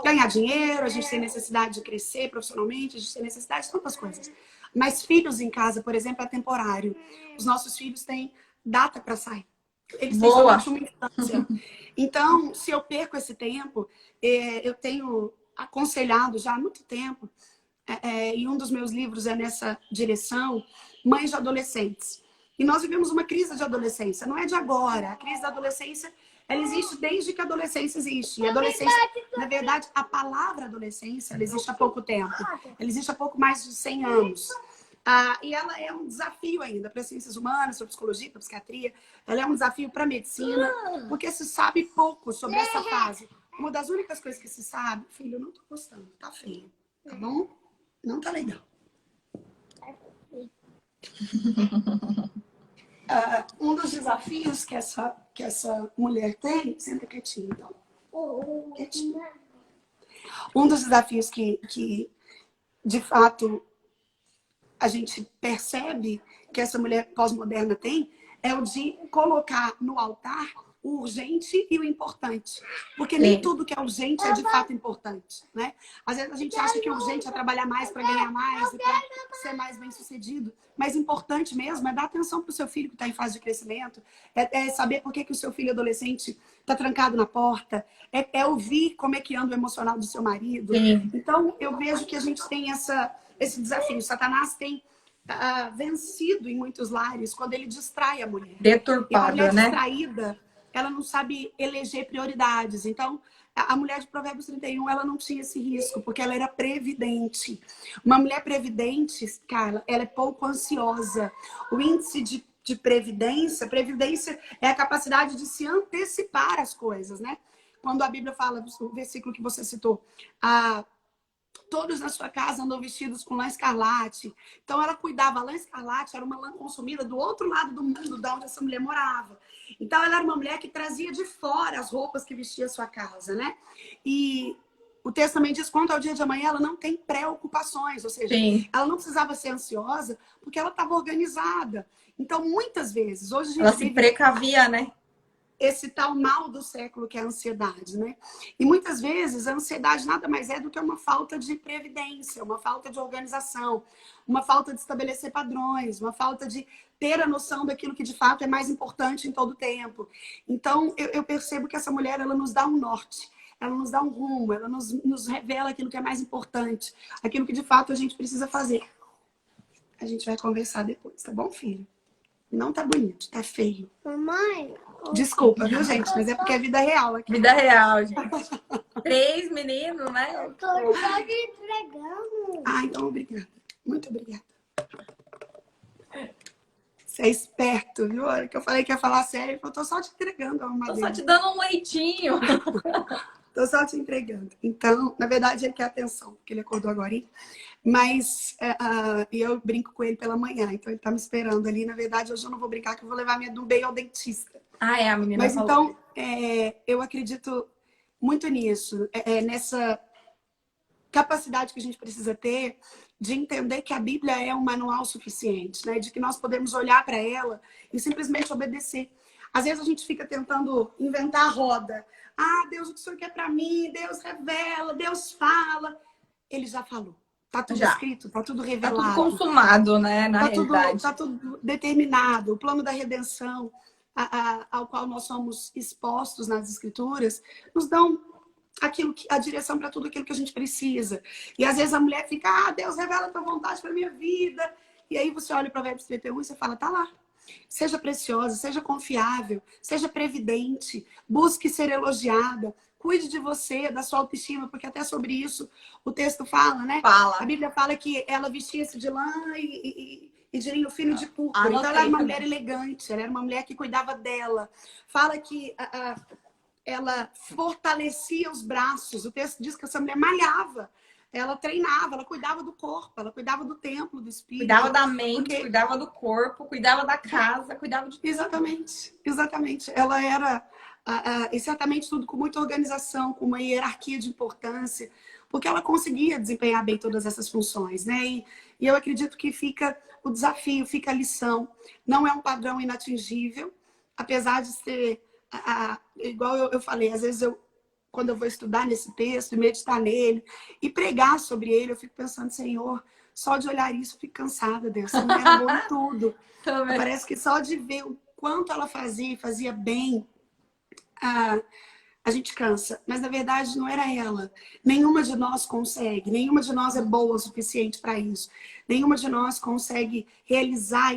ganhar dinheiro, a gente tem necessidade de crescer profissionalmente, a gente tem necessidade de tantas coisas. Mas filhos em casa, por exemplo, é temporário. Os nossos filhos têm data para sair. Eles têm somente uma infância. Então, se eu perco esse tempo, eu tenho aconselhado já há muito tempo, e um dos meus livros é nessa direção, Mães de Adolescentes. E nós vivemos uma crise de adolescência, não é de agora. A crise da adolescência, ela existe desde que a adolescência existe. E a adolescência, na verdade, a palavra adolescência, ela existe há pouco tempo. Ela existe há pouco mais de 100 anos. E ela é um desafio ainda para as ciências humanas, para a psicologia, para a psiquiatria. Ela é um desafio para a medicina, porque se sabe pouco sobre essa fase. Uma das únicas coisas que se sabe... Filho, eu não tô gostando, tá feio, tá bom? Não tá legal. Um dos desafios que essa mulher tem... Senta quietinho, então. Quietinho. Um dos desafios que de fato, a gente percebe que essa mulher pós-moderna tem é o de colocar no altar o urgente e o importante. Porque nem tudo que é urgente é de fato importante, né? Às vezes a gente acha que o urgente é trabalhar mais para ganhar mais e para ser mais bem-sucedido. Mas importante mesmo é dar atenção para o seu filho que está em fase de crescimento, é saber por que o seu filho adolescente está trancado na porta, é ouvir como é que anda o emocional do seu marido. Sim. Então, eu vejo que a gente tem esse desafio. Satanás tem vencido em muitos lares quando ele distrai a mulher. Deturpada, e a mulher né? Distraída, ela não sabe eleger prioridades. Então, a mulher de Provérbios 31, ela não tinha esse risco, porque ela era previdente. Uma mulher previdente, Carla, ela é pouco ansiosa. O índice de de previdência. Previdência é a capacidade de se antecipar às coisas, né? Quando a Bíblia fala, o versículo que você citou, todos na sua casa andam vestidos com lã escarlate. Então, ela cuidava. A lã escarlate era uma lã consumida do outro lado do mundo, de onde essa mulher morava. Então, ela era uma mulher que trazia de fora as roupas que vestia a sua casa, né? E o texto também diz, quanto ao dia de amanhã, ela não tem preocupações. Ou seja, Sim. ela não precisava ser ansiosa, porque ela estava organizada. Então, muitas vezes, hoje a gente Ela se vive precavia, né? esse tal mal do século que é a ansiedade, né? E muitas vezes a ansiedade nada mais é do que uma falta de previdência, uma falta de organização, uma falta de estabelecer padrões, uma falta de ter a noção daquilo que de fato é mais importante em todo o tempo. Então, eu percebo que essa mulher, ela nos dá um norte, ela nos dá um rumo, ela nos revela aquilo que é mais importante, aquilo que de fato a gente precisa fazer. A gente vai conversar depois, tá bom, filho? Não tá bonito, tá feio. Mamãe. Desculpa, viu, gente? Mas é porque é vida real aqui. Vida real, gente. 3 meninos, né? Eu tô só te entregando. Ah, então obrigada. Muito obrigada. Você é esperto, viu? A hora que eu falei que ia falar sério, eu tô só te entregando a Tô madeira. só te dando um leitinho. Tô só te entregando. Então, na verdade, ele quer atenção, porque ele acordou agora. Mas eu brinco com ele pela manhã, então ele tá me esperando ali. Na verdade, hoje eu não vou brincar, que eu vou levar minha Dubei ao dentista. Ah, é, a menina Mas falou. então, eu acredito muito nisso, nessa capacidade que a gente precisa ter de entender que a Bíblia é um manual suficiente, né? De que nós podemos olhar para ela e simplesmente obedecer. Às vezes a gente fica tentando inventar a roda. Ah, Deus, o que o Senhor quer para mim? Deus revela, Deus fala. Ele já falou. Tá tudo escrito, tá tudo Tá revelado. tudo consumado, né? Na realidade. Tá tudo determinado. O plano da redenção ao qual nós somos expostos nas Escrituras nos dão a direção para tudo aquilo que a gente precisa. E às vezes a mulher fica, Deus revela a tua vontade para minha vida. E aí você olha para o Provérbios 31 e você fala, tá lá. Seja preciosa, seja confiável, seja previdente, busque ser elogiada, cuide de você, da sua autoestima, porque até sobre isso o texto fala, né? Fala. A Bíblia fala que ela vestia-se de lã e de linho fino de púrpura. Anotei Então ela era uma também. mulher elegante, ela era uma mulher que cuidava dela. Fala que ela fortalecia os braços. O texto diz que essa mulher malhava. Ela treinava, ela cuidava do corpo, ela cuidava do templo, do espírito. Cuidava da mente, cuidava do corpo, cuidava da casa, cuidava de tudo. Exatamente, exatamente. Ela era, e certamente tudo com muita organização, com uma hierarquia de importância, porque ela conseguia desempenhar bem todas essas funções, né? E eu acredito que fica o desafio, fica a lição. Não é um padrão inatingível, apesar de ser, igual eu falei, às vezes quando eu vou estudar nesse texto, meditar nele e pregar sobre ele, eu fico pensando, Senhor, só de olhar isso eu fico cansada, Deus. Essa mulher é boa em tudo. Também. Parece que só de ver o quanto ela fazia bem, a gente cansa. Mas, na verdade, não era ela. Nenhuma de nós consegue. Nenhuma de nós é boa o suficiente para isso. Nenhuma de nós consegue realizar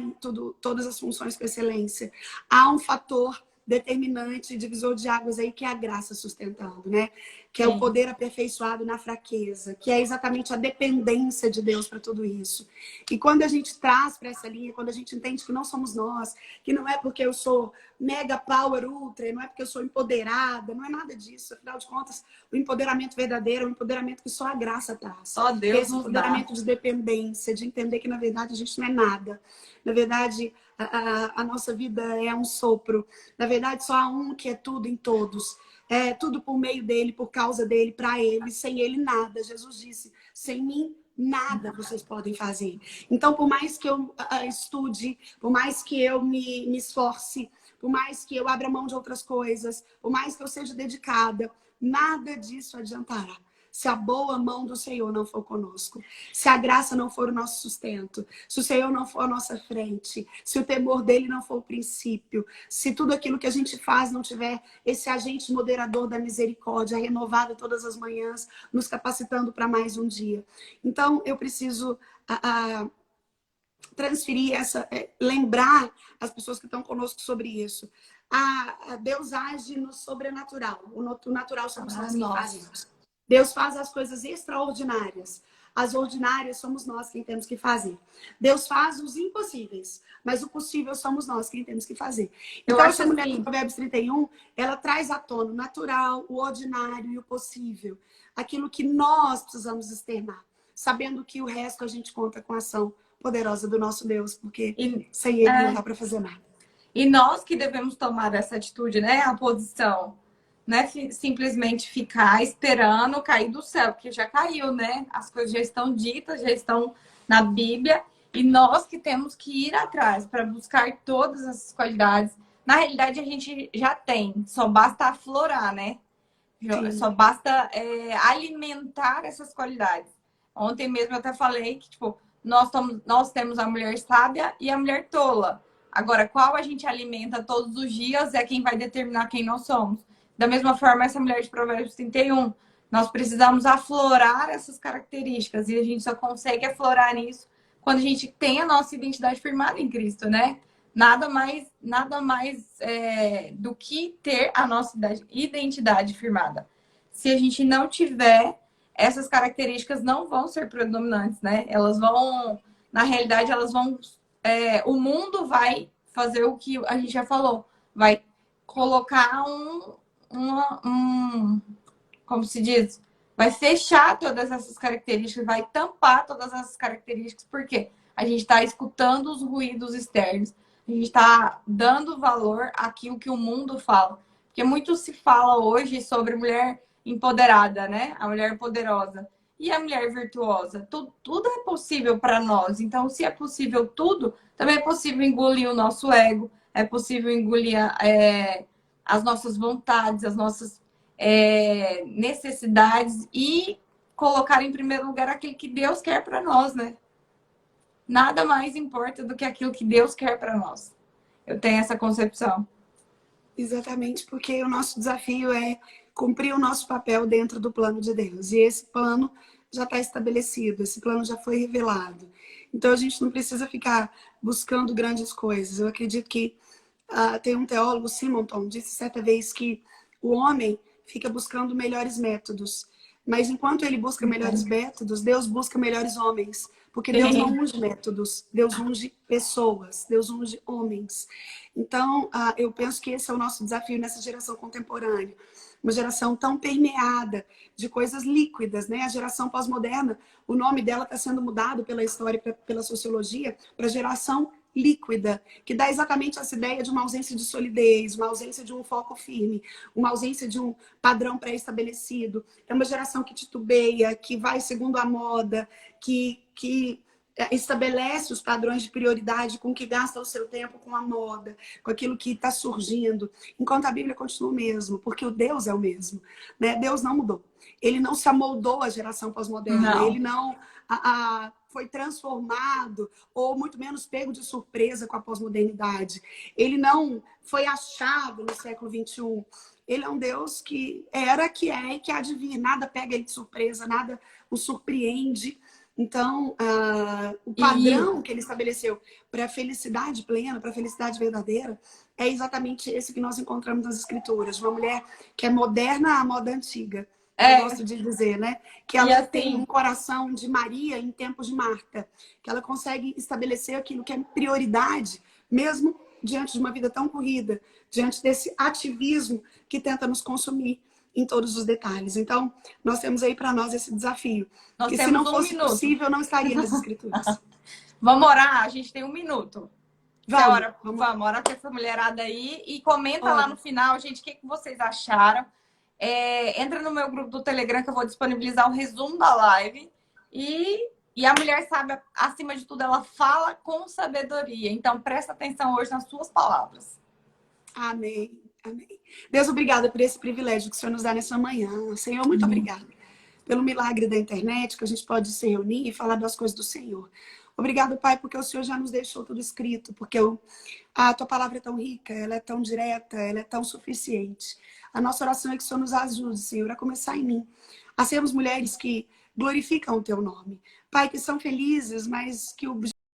todas as funções com excelência. Há um fator determinante, divisor de águas aí, que é a graça sustentando, né? Que é o poder aperfeiçoado na fraqueza, que é exatamente a dependência de Deus para tudo isso. E quando a gente traz para essa linha, quando a gente entende que não somos nós, que não é porque eu sou mega power ultra, não é porque eu sou empoderada, não é nada disso. Afinal de contas, o empoderamento verdadeiro é um empoderamento que só a graça traz. Só Deus esse nos dá. empoderamento de dependência, de entender que na verdade a gente não é nada. Na verdade, a nossa vida é um sopro. Na verdade, só há um que é tudo em todos. É tudo por meio dele, por causa dele, para ele. Sem ele, nada. Jesus disse, sem mim, nada vocês podem fazer. Então, por mais que eu estude, por mais que eu me esforce, por mais que eu abra mão de outras coisas, por mais que eu seja dedicada, nada disso adiantará. Se a boa mão do Senhor não for conosco, se a graça não for o nosso sustento, se o Senhor não for a nossa frente, se o temor dele não for o princípio, se tudo aquilo que a gente faz não tiver esse agente moderador da misericórdia renovado todas as manhãs, nos capacitando para mais um dia. Então, eu preciso transferir lembrar as pessoas que estão conosco sobre isso. Deus age no sobrenatural, o natural somos nós que fazemos. Deus faz as coisas extraordinárias As ordinárias somos nós quem temos que fazer. Deus faz os impossíveis, mas o possível somos nós quem temos que fazer. Eu Então, acho essa mulher assim, do Provérbios 31, ela traz à tona o natural, o ordinário e o possível. Aquilo que nós precisamos externar, sabendo que o resto a gente conta com a ação poderosa do nosso Deus, porque e, sem ele não é, dá para fazer nada. e nós que devemos tomar essa atitude, né? A posição, não é simplesmente ficar esperando cair do céu, porque já caiu, né? As coisas já estão ditas, já estão na Bíblia, e nós que temos que ir atrás para buscar todas essas qualidades. Na realidade, a gente já tem, só basta aflorar, né? Sim. Só basta alimentar essas qualidades. Ontem mesmo eu até falei que, tipo, nós temos a mulher sábia e a mulher tola. Agora, qual a gente alimenta todos os dias é quem vai determinar quem nós somos. Da mesma forma, essa mulher de Provérbios 31, nós precisamos aflorar essas características. E a gente só consegue aflorar isso quando a gente tem a nossa identidade firmada em Cristo, né? Nada mais do que ter a nossa identidade firmada. Se a gente não tiver, essas características não vão ser predominantes, né? Elas vão, na realidade, o mundo vai fazer o que a gente já falou, vai colocar como se diz, vai fechar todas essas características, vai tampar todas essas características, porque a gente está escutando os ruídos externos, a gente está dando valor àquilo que o mundo fala. Porque muito se fala hoje sobre mulher empoderada, né? A mulher poderosa. E a mulher virtuosa. Tudo é possível para nós. Então, se é possível tudo, também é possível engolir o nosso ego, é possível engolir as nossas vontades, as nossas necessidades e colocar em primeiro lugar aquilo que Deus quer para nós, né? Nada mais importa do que aquilo que Deus quer para nós. Eu tenho essa concepção. Exatamente, porque o nosso desafio é cumprir o nosso papel dentro do plano de Deus. E esse plano já está estabelecido, esse plano já foi revelado. Então a gente não precisa ficar buscando grandes coisas. Eu acredito que tem um teólogo, Simonton, disse certa vez que o homem fica buscando melhores métodos. Mas enquanto ele busca melhores métodos, Deus busca melhores homens. Porque Deus não unge métodos, Deus unge pessoas, Deus unge homens. Então, eu penso que esse é o nosso desafio nessa geração contemporânea. Uma geração tão permeada de coisas líquidas, né? A geração pós-moderna, o nome dela está sendo mudado pela história e pela sociologia para geração líquida, que dá exatamente essa ideia de uma ausência de solidez, uma ausência de um foco firme, uma ausência de um padrão pré-estabelecido. É uma geração que titubeia, que vai segundo a moda, que estabelece os padrões de prioridade com que gasta o seu tempo com a moda, com aquilo que está surgindo, enquanto a Bíblia continua o mesmo, porque o Deus é o mesmo, né? Deus não mudou. Ele não se amoldou à geração pós-moderna, ele não foi transformado ou muito menos pego de surpresa com a pós-modernidade. Ele não foi achado no século XXI. Ele é um Deus que era, que é e que há de vir. Nada pega ele de surpresa, nada o surpreende. Então, o padrão que ele estabeleceu para a felicidade plena, para a felicidade verdadeira, é exatamente esse que nós encontramos nas Escrituras. Uma mulher que é moderna à moda antiga. Eu gosto de dizer, né? Que ela tem um coração de Maria em tempos de Marta. Que ela consegue estabelecer aquilo que é prioridade, mesmo diante de uma vida tão corrida, diante desse ativismo que tenta nos consumir em todos os detalhes. Então, nós temos aí para nós esse desafio. Nós que temos se não fosse possível, não estaria nas Escrituras. Vamos orar? A gente tem 1 minuto. Vamos orar com essa mulherada aí e comenta lá no final, gente, o que vocês acharam. Entra no meu grupo do Telegram que eu vou disponibilizar o resumo da live. E a mulher sabe, acima de tudo, ela fala com sabedoria. Então, presta atenção hoje nas suas palavras. Amém. Amém. Deus, obrigada por esse privilégio que o Senhor nos dá nessa manhã. Senhor, muito obrigada pelo milagre da internet, que a gente pode se reunir e falar das coisas do Senhor. Obrigado, Pai, porque o Senhor já nos deixou tudo escrito, porque a Tua palavra é tão rica, ela é tão direta, ela é tão suficiente. A nossa oração é que o Senhor nos ajude, Senhor, a começar em mim, a sermos mulheres que glorificam o Teu nome. Pai, que são felizes, mas que o